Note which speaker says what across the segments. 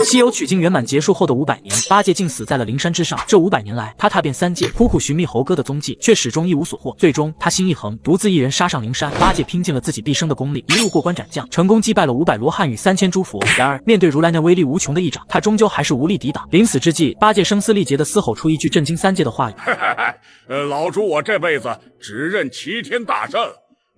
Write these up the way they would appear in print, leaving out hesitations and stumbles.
Speaker 1: 西游取经圆满结束后的500年，八戒竟死在了灵山之上。这500年来，他踏遍三界，苦苦寻觅猴哥的踪迹，却始终一无所获。最终，他心一横，独自一人杀上灵山。八戒拼尽了自己毕生的功力，一路过关斩将，成功击败了500罗汉与3000诸佛。然而，面对如来那威力无穷的一掌，他终究还是无力抵挡。临死之际，八戒声嘶力竭地嘶吼出一句震惊三界的话语：
Speaker 2: 老猪，我这辈子只认齐天大圣。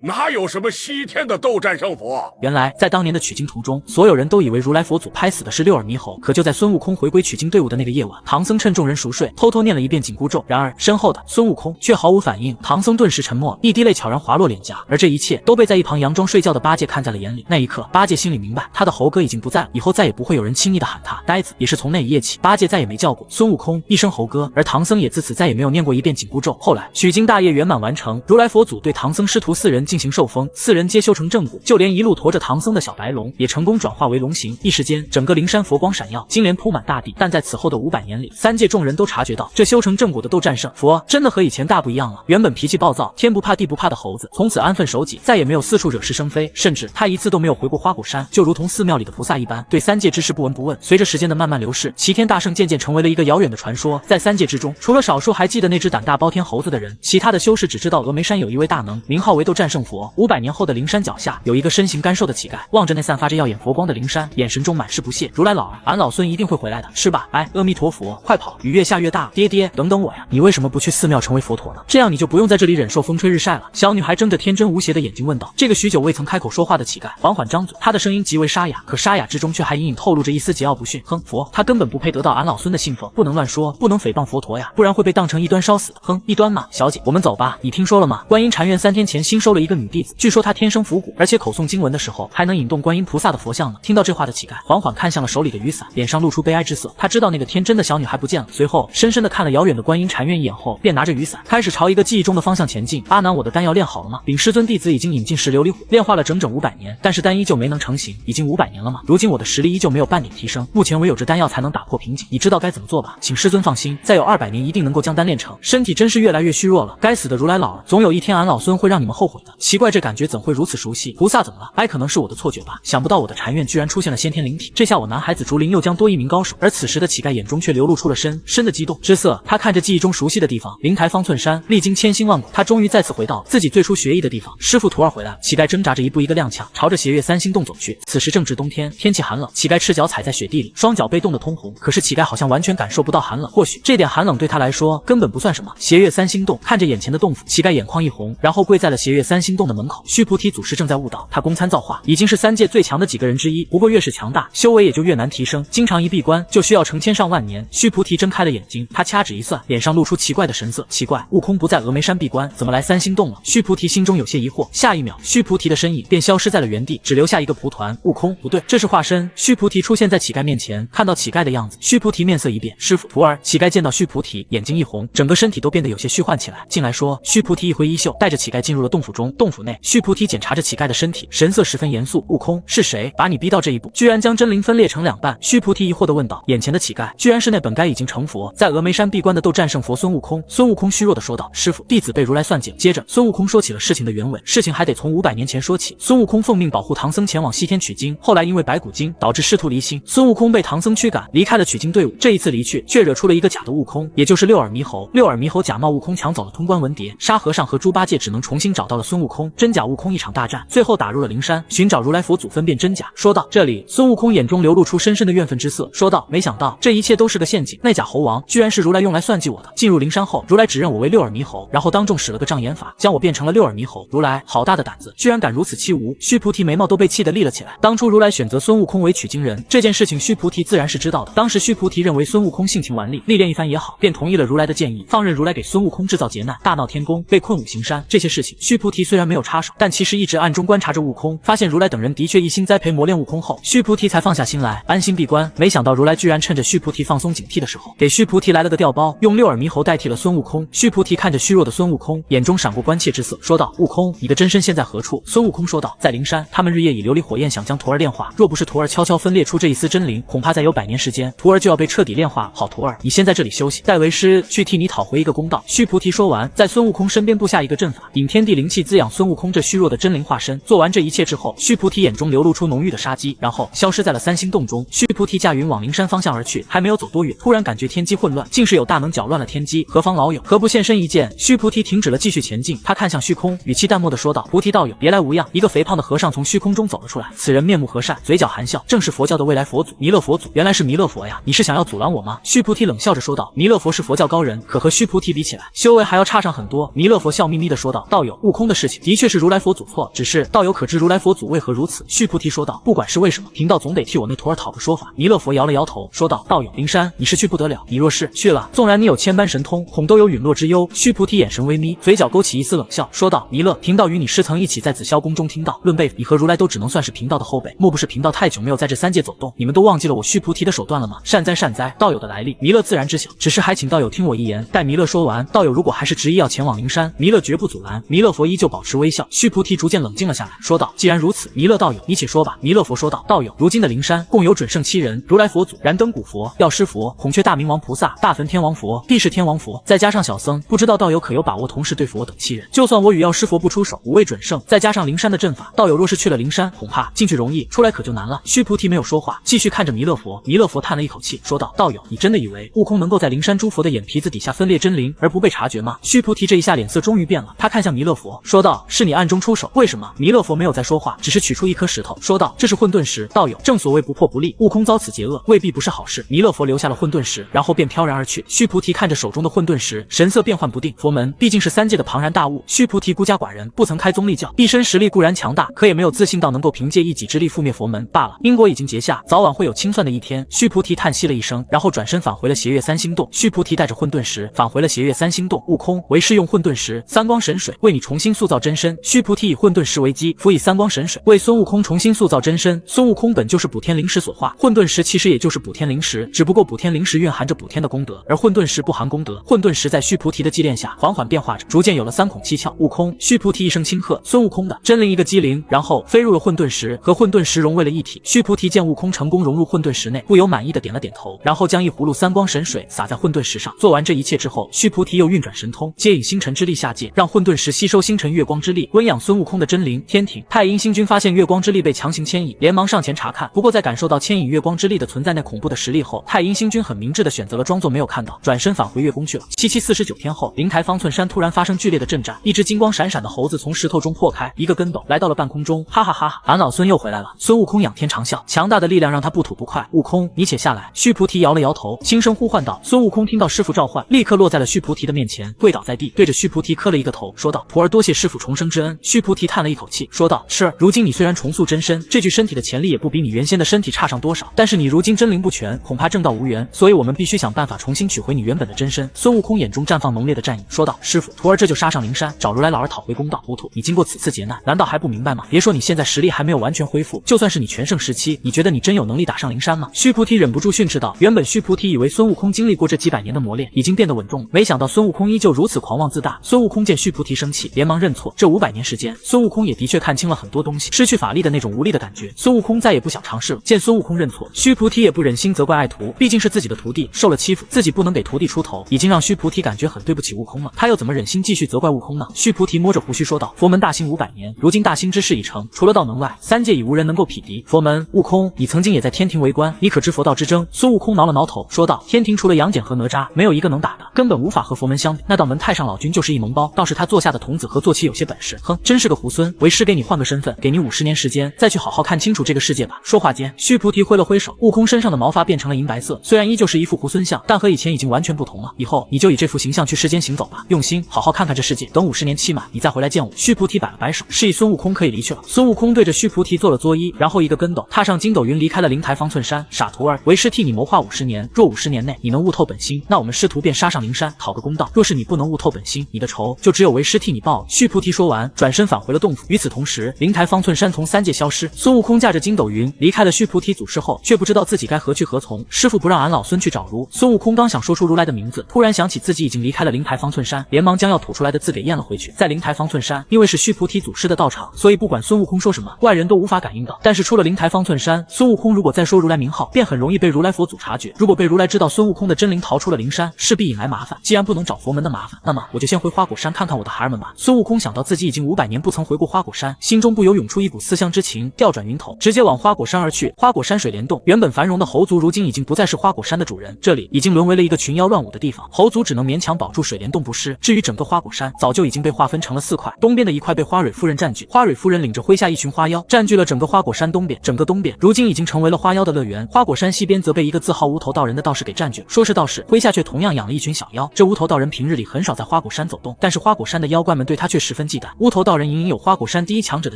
Speaker 2: 哪有什么西天的斗战胜佛？
Speaker 1: 原来，在当年的取经途中，所有人都以为如来佛祖拍死的是六耳猕猴。可就在孙悟空回归取经队伍的那个夜晚，唐僧趁众人熟睡，偷偷念了一遍紧箍咒。然而，身后的孙悟空却毫无反应。唐僧顿时沉默，一滴泪悄然滑落脸颊。而这一切都被在一旁佯装睡觉的八戒看在了眼里。那一刻，八戒心里明白，他的猴哥已经不在了，以后再也不会有人轻易的喊他呆子。也是从那一夜起，八戒再也没叫过孙悟空一声猴哥，而唐僧也自此再也没有念过一遍紧箍咒。后来，取经大业圆满完成，如来佛祖对唐僧师徒4人进行受封。4人皆修成正果，就连一路驮着唐僧的小白龙也成功转化为龙形。一时间，整个灵山佛光闪耀，金莲铺满大地。但在此后的500年里，三界众人都察觉到，这修成正果的斗战胜佛真的和以前大不一样了。原本脾气暴躁、天不怕地不怕的猴子，从此安分守己，再也没有四处惹是生非，甚至他一次都没有回过花果山，就如同寺庙里的菩萨一般，对三界之事不闻不问。随着时间的慢慢流逝，齐天大圣渐渐成为了一个遥远的传说。在三界之中，除了少数还记得那只胆大包天猴子的人，其他的修士只知道峨眉山有一位大能，名号为斗战胜佛。500年后的灵山脚下，有一个身形干瘦的乞丐，望着那散发着耀眼佛光的灵山，眼神中满是不屑。如来老儿，俺老孙一定会回来的，是吧？哎，阿弥陀佛，快跑！雨越下越大，爹爹，等等我呀！你为什么不去寺庙成为佛陀呢？这样你就不用在这里忍受风吹日晒了。小女孩睁着天真无邪的眼睛问道。这个许久未曾开口说话的乞丐缓缓张嘴，他的声音极为沙哑，可沙哑之中却还隐隐透露着一丝桀骜不驯。哼，佛，他根本不配得到俺老孙的信奉，不能乱说，不能诽谤佛陀呀，不然会被当成异端烧死的。哼，异端嘛，小姐，我们走吧。你听说了吗？观音禅院3天前新收了一个女弟子，据说她天生伏骨，而且口诵经文的时候还能引动观音菩萨的佛像呢。听到这话的乞丐缓缓看向了手里的雨伞，脸上露出悲哀之色。他知道那个天真的小女孩不见了，随后深深的看了遥远的观音禅院一眼后，便拿着雨伞开始朝一个记忆中的方向前进。阿难，我的丹药练好了吗？禀师尊，弟子已经引进10琉璃虎，炼化了整整500年，但是丹依旧没能成型。已经500年了吗？如今我的实力依旧没有半点提升，目前唯有这丹药才能打破瓶颈。你知道该怎么做吧？请师尊放心，再有200年一定能够将丹炼成。身体真是越来越虚弱了，该死的如来老儿，总有一天俺老孙会让你们后悔的。奇怪，这感觉怎会如此熟悉？菩萨怎么了？可能是我的错觉吧。想不到我的禅院居然出现了先天灵体，这下我男孩子竹林又将多一名高手。而此时的乞丐眼中却流露出了深深的激动之色。他看着记忆中熟悉的地方，灵台方寸山，历经千辛万苦，他终于再次回到自己最初学艺的地方。师傅徒儿回来了。乞丐挣扎着一步一个踉跄，朝着斜月3星洞走去。此时正值冬天，天气寒冷，乞丐赤脚踩在雪地里，双脚被冻得通红。可是乞丐好像完全感受不到寒冷，或许这点寒冷对他来说根本不算什么。斜月3星洞，看着眼前的洞府，乞丐眼眶一红，然后跪在了斜月3星洞的门口。须菩提祖师正在悟道，他公参造化，已经是三界最强的几个人之一，不过越是强大，修为也就越难提升，经常一闭关就需要成千上万年。须菩提睁开了眼睛，他掐指一算，脸上露出奇怪的神色。奇怪，悟空不在峨眉山闭关，怎么来3星洞了？须菩提心中有些疑惑。下一秒，须菩提的身影便消失在了原地，只留下一个蒲团。悟空，不对，这是化身。须菩提出现在乞丐面前，看到乞丐的样子，须菩提面色一变。师傅，徒儿。乞丐见到须菩提，眼睛一红，整个身体都变得有些虚幻起来。进来说。须菩提一挥衣袖，带着乞丐进入了洞府中。洞府内，须菩提检查着乞丐的身体，神色十分严肃。悟空，是谁把你逼到这一步，居然将真灵分裂成2半？须菩提疑惑地问道。眼前的乞丐居然是那本该已经成佛，在峨眉山闭关的斗战胜佛孙悟空。孙悟空虚弱地说道：师傅，弟子被如来算计了。接着，孙悟空说起了事情的原委。事情还得从500年前说起。孙悟空奉命保护唐僧前往西天取经，后来因为白骨精导致师徒离心，孙悟空被唐僧驱赶，离开了取经队伍。这一次离去，却惹出了一个假的悟空，也就是六耳猕猴。六耳猕猴假冒悟空抢走了通关文牒，沙和尚和猪八戒只能重新找到了孙悟空。真假悟空一场大战，最后打入了灵山，寻找如来佛祖分辨真假。说到这里，孙悟空眼中流露出深深的怨愤之色，说道：没想到这一切都是个陷阱，那假猴王居然是如来用来算计我的。进入灵山后，如来指认我为六耳猕猴，然后当众使了个障眼法，将我变成了六耳猕猴。如来好大的胆子，居然敢如此欺侮！须菩提眉毛都被气得立了起来。当初如来选择孙悟空为取经人，这件事情须菩提自然是知道的。当时须菩提认为孙悟空性情顽戾，历练一番也好，便同意了如来的建议，放任如来给孙悟空制造劫难，大闹天宫，被困五行山。这些事情须菩提虽然没有插手，但其实一直暗中观察着悟空，发现如来等人的确一心栽培磨练悟空后，须菩提才放下心来，安心闭关。没想到如来居然趁着须菩提放松警惕的时候，给须菩提来了个调包，用六耳猕猴代替了孙悟空。须菩提看着虚弱的孙悟空，眼中闪过关切之色，说道：悟空，你的真身现在何处？孙悟空说道：在灵山，他们日夜以琉璃火焰想将徒儿炼化，若不是徒儿悄悄分裂出这一丝真灵，恐怕再有100年时间，徒儿就要被彻底炼化。好徒儿，你先在这里休息，待为师去替你讨回一个公道。须菩提说完，在孙悟空身边布下一个阵法，顶天地灵气滋养养孙悟空这虚弱的真灵化身。做完这一切之后，须菩提眼中流露出浓郁的杀机，然后消失在了三星洞中。须菩提驾云往灵山方向而去，还没有走多远，突然感觉天机混乱，竟是有大能搅乱了天机，何方老友？何不现身一见？须菩提停止了继续前进，他看向虚空，语气淡漠地说道：“菩提道友，别来无恙。”一个肥胖的和尚从虚空中走了出来，此人面目和善，嘴角含笑，正是佛教的未来佛祖弥勒佛祖。原来是弥勒佛呀！你是想要阻拦我吗？须菩提冷笑着说道：“弥勒佛是佛教高人，可和须菩提比起来，修为还要差上很多。”弥勒佛笑眯眯地说道：“道友，悟空的事情的确是如来佛祖错，只是道友可知如来佛祖为何如此？”须菩提说道：“不管是为什么，贫道总得替我那徒儿讨个说法。”弥勒佛摇了摇头，说道：“道友，灵山你是去不得了，你若是去了，纵然你有千般神通，恐都有陨落之忧。”须菩提眼神微眯，嘴角勾起一丝冷笑，说道：“弥勒，贫道与你师曾一起在紫霄宫中听到，论辈分，你和如来都只能算是贫道的后辈，莫不是贫道太久没有在这三界走动，你们都忘记了我须菩提的手段了吗？善哉善哉，道友的来历，弥勒自然知晓，只是还请道友听我一言。”待弥勒说完，道友如果还是执意要前往灵山，弥勒绝不阻拦。弥勒佛依旧保持微笑。须菩提逐渐冷静了下来，说道：“既然如此，弥勒道友，你且说吧。”弥勒佛说道：“道友，如今的灵山共有准圣7人，如来佛祖、燃灯古佛、药师佛、孔雀大明王菩萨、大梵天王佛、避世天王佛，再加上小僧，不知道道友可有把握同时对付我等7人？就算我与药师佛不出手，五位准圣，再加上灵山的阵法，道友若是去了灵山，恐怕进去容易，出来可就难了。”须菩提没有说话，继续看着弥勒佛。弥勒佛叹了一口气，说道：“道友，你真的以为悟空能够在灵山诸佛的眼皮子底下分裂真灵而不被察觉吗？”须菩提这一下脸色终于变了，他看向弥勒佛，说道：“是你暗中出手，为什么？”弥勒佛没有再说话，只是取出一颗石头，说道：“这是混沌石，道友，正所谓不破不立，悟空遭此劫厄，未必不是好事。”弥勒佛留下了混沌石，然后便飘然而去。须菩提看着手中的混沌石，神色变幻不定。佛门毕竟是三界的庞然大物，须菩提孤家寡人，不曾开宗立教，一身实力固然强大，可也没有自信到能够凭借一己之力覆灭佛门罢了。因果已经结下，早晚会有清算的一天。须菩提叹息了一声，然后转身返回了邪月三星洞。须菩提带着混沌石返回了邪月三星洞。悟空，为师用混沌石、三光神水为你重新塑造真身。须菩提以混沌石为基，辅以三光神水为孙悟空重新塑造真身。孙悟空本就是补天灵石所化，混沌石其实也就是补天灵石，只不过补天灵石蕴含着补天的功德，而混沌石不含功德。混沌石在须菩提的祭炼下缓缓变化着，逐渐有了三孔七窍。悟空，须菩提一声轻喝，孙悟空的真灵一个机灵，然后飞入了混沌石，和混沌石融为了一体。须菩提见悟空成功融入混沌石内，不由满意的点了点头，然后将一葫芦三光神水洒在混沌石上。做完这一切之后，须菩提又运转神通，接引星辰之力下界，让混沌石吸收星辰月光之力，温养孙悟空的真灵。天庭太阴星君发现月光之力被强行牵引，连忙上前查看，不过在感受到牵引月光之力的存在那恐怖的实力后，太阴星君很明智的选择了装作没有看到，转身返回月宫去了。749天后，灵台方寸山突然发生剧烈的震颤，一只金光闪闪的猴子从石头中破开，一个跟斗来到了半空中，哈哈哈，俺老孙又回来了。孙悟空仰天长啸，强大的力量让他不吐不快。悟空，你且下来。须菩提摇了摇头，轻声呼唤道。孙悟空听到师父召唤，立刻落在了须菩提的面前，跪倒在地，对着须菩提磕了一个头，说道：“徒儿多谢师父重生之恩。”须菩提叹了一口气，说道：“是儿，如今你虽然重塑真身，这具身体的潜力也不比你原先的身体差上多少，但是你如今真灵不全，恐怕正道无缘，所以我们必须想办法重新取回你原本的真身。”孙悟空眼中绽放浓烈的战意，说道：“师父，徒儿这就杀上灵山，找如来老儿讨回公道。糊涂，你经过此次劫难，难道还不明白吗？别说你现在实力还没有完全恢复，就算是你全盛时期，你觉得你真有能力打上灵山吗？”须菩提忍不住训斥道。原本须菩提以为孙悟空经历过这几百年的磨练，已经变得稳重了，没想到孙悟空依旧如此狂妄自大。孙悟空见须菩提生气，连忙认错。这500年时间，孙悟空也的确看清了很多东西，失去法力的那种无力的感觉，孙悟空再也不想尝试了。见孙悟空认错，须菩提也不忍心责怪爱徒，毕竟是自己的徒弟受了欺负，自己不能给徒弟出头，已经让须菩提感觉很对不起悟空了，他又怎么忍心继续责怪悟空呢？须菩提摸着胡须说道：“佛门大兴500年，如今大兴之事已成，除了道能外，三界已无人能够匹敌。佛门，悟空，你曾经也在天庭为官，你可知佛道之争？”孙悟空挠了挠头，说道：“天庭除了杨戬和哪吒，没有一个能打的，根本无法和佛门相比。那道门太上老君就是一脓包，倒是他座下的童子和坐骑有些本事。哼，真是个猢狲。为师给你换个身份，给你50年时间，再去好好看清楚这个世界吧。”说话间，须菩提挥了挥手，悟空身上的毛发变成了银白色，虽然依旧是一副猢狲相，但和以前已经完全不同了。以后你就以这副形象去世间行走吧，用心好好看看这世界。等50年期满，你再回来见我。须菩提摆了摆手，示意孙悟空可以离去了。孙悟空对着须菩提做了作揖，然后一个跟斗踏上筋斗云，离开了灵台方寸山。傻徒儿，为师替你谋划50年，若50年内你能悟透本心，那我们师徒便杀上灵山讨个公道；若是你不能悟透本心，你的仇就只有为师替你报了。须菩提说完，转身返回了洞府。与此同时，灵台方寸山从三界消失。孙悟空驾着筋斗云离开了须菩提祖师后，却不知道自己该何去何从。师父不让俺老孙去找如。孙悟空刚想说出如来的名字，突然想起自己已经离开了灵台方寸山，连忙将要吐出来的字给咽了回去。在灵台方寸山，因为是须菩提祖师的道场，所以不管孙悟空说什么，外人都无法感应到。但是出了灵台方寸山，孙悟空如果再说如来名号，便很容易被如来佛祖察觉。如果被如来知道孙悟空的真灵逃出了灵山，势必引来麻烦。既然不能找佛门的麻烦，那么我就先回花果山看看我的孩儿们吧。孙悟空想想到自己已经500年不曾回过花果山，心中不由涌出一股思乡之情，调转云头，直接往花果山而去。花果山水帘洞原本繁荣的猴族，如今已经不再是花果山的主人，这里已经沦为了一个群妖乱舞的地方。猴族只能勉强保住水帘洞不失。至于整个花果山，早就已经被划分成了4块，东边的一块被花蕊夫人占据，花蕊夫人领着麾下一群花妖占据了整个花果山东边，整个东边如今已经成为了花妖的乐园。花果山西边则被一个自号无头道人的道士给占据，说是道士，麾下却同样养了一群小妖。这无头道人平日里很少在花果山走动，但是花果山的妖怪们对他却十分忌惮。乌头道人隐隐有花果山第一强者的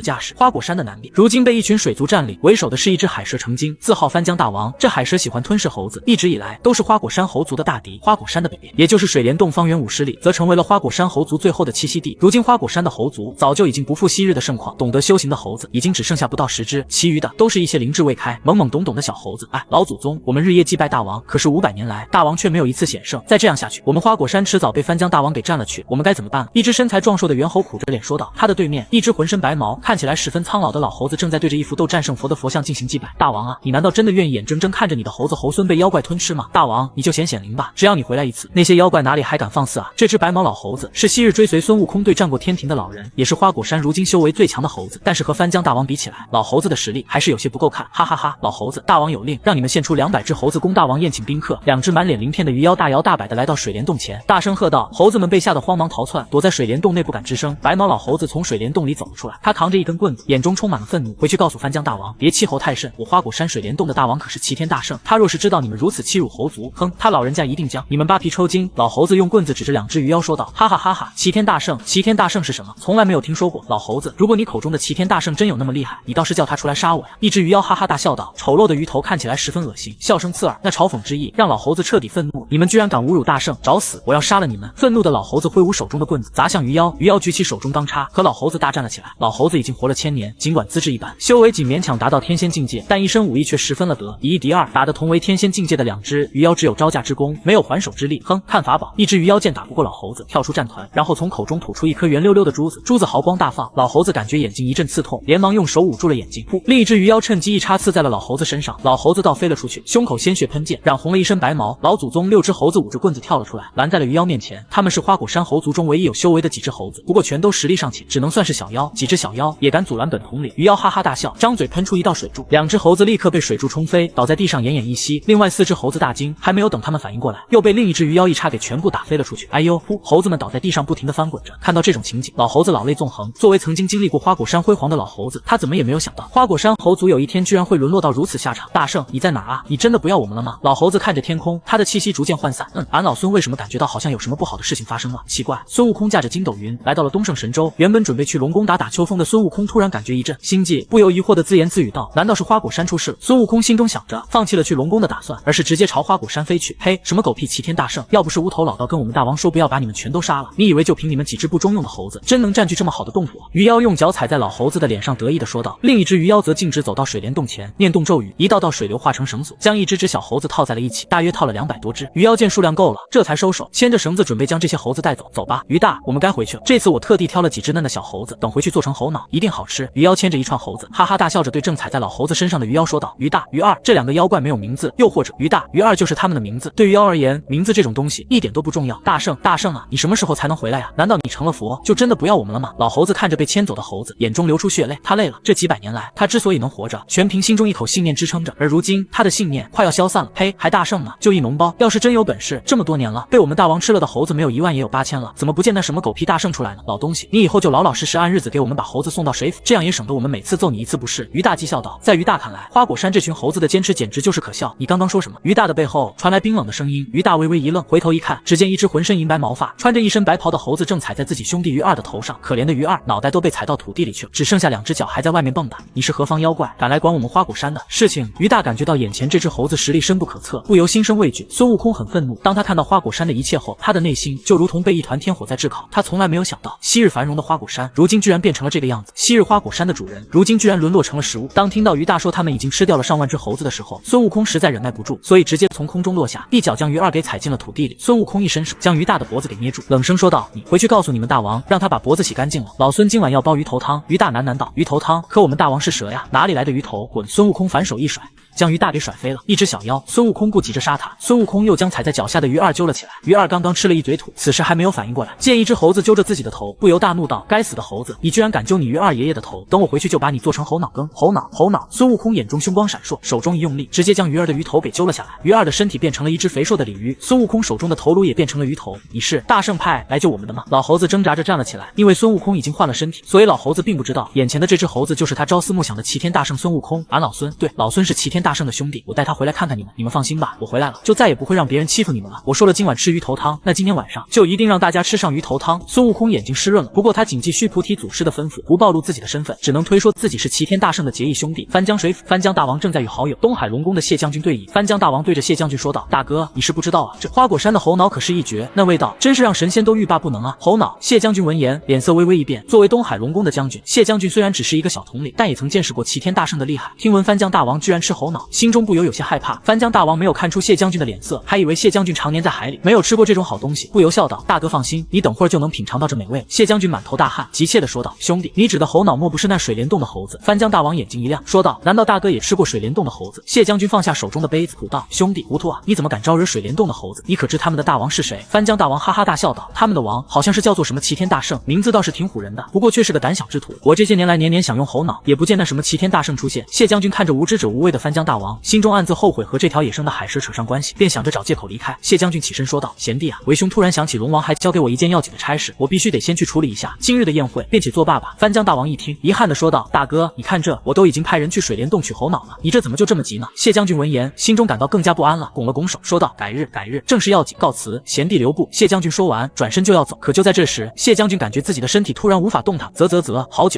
Speaker 1: 架势，花果山的南边如今被一群水族占领，为首的是一只海蛇成精，自号翻江大王。这海蛇喜欢吞噬猴子，一直以来都是花果山猴族的大敌。花果山的北边，也就是水帘洞方圆50里，则成为了花果山猴族最后的栖息地。如今花果山的猴族早就已经不复昔日的盛况，懂得修行的猴子已经只剩下不到10只，其余的都是一些灵智未开、懵懵懂懂的小猴子。哎，老祖宗，我们日夜祭拜大王，可是500年来，大王却没有一次显圣。再这样下去，我们花果山迟早被翻江大王给占了去，我们该怎么办？一只身材壮硕的猿猴苦着脸说道。他的对面，一只浑身白毛、看起来十分苍老的老猴子正在对着一幅斗战胜佛的佛像进行祭拜。大王啊，你难道真的愿意眼睁睁看着你的猴子猴孙被妖怪吞吃吗？大王，你就显显灵吧，只要你回来一次，那些妖怪哪里还敢放肆啊？这只白毛老猴子是昔日追随孙悟空对战过天庭的老人，也是花果山如今修为最强的猴子，但是和翻江大王比起来，老猴子的实力还是有些不够看。哈哈哈，老猴子，大王有令，让你们献出200只猴子供大王宴请宾客。2只满脸鳞片的鱼妖大摇大摆的来到水帘洞前，大声喝道。猴子们被吓得慌忙逃窜，躲在水帘洞内不敢吱声。白毛老猴子从水帘洞里走了出来，他扛着一根棍子，眼中充满了愤怒，回去告诉翻江大王，别欺猴太甚，我花果山水帘洞的大王可是齐天大圣，他若是知道你们如此欺辱猴族，哼，他老人家一定将你们扒皮抽筋。老猴子用棍子指着2只鱼妖说道，哈哈哈哈，齐天大圣，齐天大圣是什么？从来没有听说过。老猴子，如果你口中的齐天大圣真有那么厉害，你倒是叫他出来杀我呀！一只鱼妖哈哈大笑道，丑陋的鱼头看起来十分恶心，笑声刺耳，那嘲讽之意让老猴子彻底愤怒，你们居然敢侮辱大圣，找死！我要杀了你们！愤怒的老猴子挥舞手中的棍子砸向鱼妖，鱼妖举起手中钢叉，和老猴子大战了起来。老猴子已经活了1000年，尽管资质一般，修为仅勉强达到天仙境界，但一身武艺却十分了得，以1敌2，打得同为天仙境界的2只鱼妖只有招架之功，没有还手之力。哼，看法宝！一只鱼妖见打不过老猴子，跳出战团，然后从口中吐出一颗圆溜溜的珠子，珠子毫光大放，老猴子感觉眼睛一阵刺痛，连忙用手捂住了眼睛。噗！另一只鱼妖趁机一插刺在了老猴子身上，老猴子倒飞了出去，胸口鲜血喷溅，染红了一身白毛。老祖宗6只猴子捂着棍子跳了出来，拦在了鱼妖面前。他们是花果山猴族中唯一有修为的几只猴子，不过全都实力尚浅，只能算是小妖。几只小妖也敢阻拦本统领？鱼妖哈哈大笑，张嘴喷出一道水柱，2只猴子立刻被水柱冲飞，倒在地上奄奄一息。另外4只猴子大惊，还没有等他们反应过来，又被另一只鱼妖一叉给全部打飞了出去。哎呦呼！猴子们倒在地上不停地翻滚着。看到这种情景，老猴子老泪纵横。作为曾经经历过花果山辉煌的老猴子，他怎么也没有想到花果山猴族有一天居然会沦落到如此下场。大圣，你在哪儿啊？你真的不要我们了吗？老猴子看着天空，他的气息逐渐涣散。俺老孙为什么感觉到好像有什么不好的事情发生了？奇怪，孙悟空驾着筋斗云来到了东胜神州，原本准备去龙宫打秋风的孙悟空突然感觉一阵心悸，不由疑惑的自言自语道：难道是花果山出事了？孙悟空心中想着，放弃了去龙宫的打算，而是直接朝花果山飞去。嘿，什么狗屁齐天大圣！要不是无头老道跟我们大王说不要把你们全都杀了，你以为就凭你们几只不中用的猴子，真能占据这么好的洞土？鱼妖用脚踩在老猴子的脸上，得意的说道。另一只鱼妖则径直走到水帘洞前，念动咒语，一道道水流化成绳索，将一只只小猴子套在了一起，大约套了200多只。鱼妖见数量够了，这才收手，牵着绳子准备将这些猴子带走。走吧，鱼大，我们该回去了。这次我特地挑了几只嫩的小猴子，等回去做成猴脑，一定好吃。鱼妖牵着一串猴子，哈哈大笑着对正踩在老猴子身上的鱼妖说道：鱼大、鱼二，这2个妖怪没有名字，又或者鱼大、鱼二就是他们的名字。对鱼妖而言，名字这种东西一点都不重要。大圣，大圣啊，你什么时候才能回来呀？难道你成了佛，就真的不要我们了吗？老猴子看着被牵走的猴子，眼中流出血泪。他累了，这几百年来，他之所以能活着，全凭心中一口信念支撑着，而如今他的信念快要消散了。呸，还大圣呢，就一脓包。要是真有本事，这么多年了，被我们大王吃了的猴子没有1万也有8000了，怎么不见那什么狗屁大圣出来呢？老东西，你以后就老老实实按日子给我们把猴子送到水府，这样也省得我们每次揍你一次不是。鱼大讥笑道。在鱼大看来，花果山这群猴子的坚持简直就是可笑。你刚刚说什么？鱼大的背后传来冰冷的声音。鱼大微微一愣，回头一看，只见一只浑身银白毛发、穿着一身白袍的猴子正踩在自己兄弟鱼二的头上。可怜的鱼二脑袋都被踩到土地里去了，只剩下2只脚还在外面蹦跶。你是何方妖怪，敢来管我们花果山的事情？鱼大感觉到眼前这只猴子实力深不可测，不由心生畏惧。孙悟空很愤怒，当他看到花果山的一切后，他的内心就如同被一团天火在炙烤。他从来没有想到，昔日繁荣的花果山，如今居然变成了这个样子。昔日花果山的主人，如今居然沦落成了食物。当听到鱼大说他们已经吃掉了上万只猴子的时候，孙悟空实在忍耐不住，所以直接从空中落下，一脚将鱼二给踩进了土地里。孙悟空一伸手，将鱼大的脖子给捏住，冷声说道：你回去告诉你们大王，让他把脖子洗干净了，老孙今晚要煲鱼头汤。鱼大喃喃道：鱼头汤？可我们大王是蛇呀，哪里来的鱼头？滚！孙悟空反手一甩，将鱼大给甩飞了。一只小妖，孙悟空不急着杀他，孙悟空又将踩在脚下的鱼儿揪了起来。鱼儿刚刚吃了一嘴土，此时还没有反应过来，见一只猴子揪着自己的头，不由大怒道：“该死的猴子，你居然敢揪你鱼二爷爷的头！等我回去就把你做成猴脑羹！”猴脑，猴脑！孙悟空眼中凶光闪烁，手中一用力，直接将鱼儿的鱼头给揪了下来。鱼儿的身体变成了一只肥瘦的鲤鱼，孙悟空手中的头颅也变成了鱼头。你是大圣派来救我们的吗？老猴子挣扎着站了起来，因为孙悟空已经换了身体，所以老猴子并不知道眼前的这只猴子就是他朝思暮想的齐天大圣孙悟空。俺老孙，对，老孙是齐天大圣的兄弟，我带他回来看看你们。你们放心吧，我回来了，就再也不会让别人欺负你们了。我说了今晚吃鱼头汤，那今天晚上就一定让大家吃上鱼头汤。孙悟空眼睛湿润了，不过他谨记须菩提祖师的吩咐，不暴露自己的身份，只能推说自己是齐天大圣的结义兄弟。翻江水府，翻江大王正在与好友东海龙宫的谢将军对弈。翻江大王对着谢将军说道：“大哥，你是不知道啊，这花果山的猴脑可是一绝，那味道真是让神仙都欲罢不能啊！”猴脑，谢将军闻言脸色微微一变。作为东海龙宫的将军，谢将军虽然只是一个小统领，但也曾见识过齐天大圣的厉害。听闻翻江大王居然吃猴脑，心中不由有些害怕。翻江大王没有看出谢将军的脸色，还以为谢将军常年在海里，没有吃过这种好东西，不由笑道：“大哥放心，你等会儿就能品尝到这美味。”谢将军满头大汗，急切地说道：“兄弟，你指的猴脑莫不是那水帘洞的猴子？”翻江大王眼睛一亮，说道：“难道大哥也吃过水帘洞的猴子？”谢将军放下手中的杯子，苦道：“兄弟，糊涂啊！你怎么敢招惹水帘洞的猴子？你可知他们的大王是谁？”翻江大王哈哈大笑道：“他们的王好像是叫做什么齐天大圣，名字倒是挺唬人的，不过却是个胆小之徒。我这些年来年年想用猴脑，也不见那什么齐天大圣出现。”谢将军看着无知者无畏的翻江大王，心中暗自后悔和这条野生的海蛇扯上关系，便想着找借口离开。谢将军起身说道：“贤弟啊，为兄突然想起龙王还交给我一件要紧的差事，我必须得先去处理一下。今日的宴会便且作罢吧。”翻江大王一听，遗憾地说道：“大哥，你看这，我都已经派人去水帘洞取猴脑了，你这怎么就这么急呢？”谢将军闻言，心中感到更加不安了，拱了拱手说道：“改日，正事要紧，告辞，贤弟留步。”谢将军说完，转身就要走。可就在这时，谢将军感觉自己的身体突然无法动弹，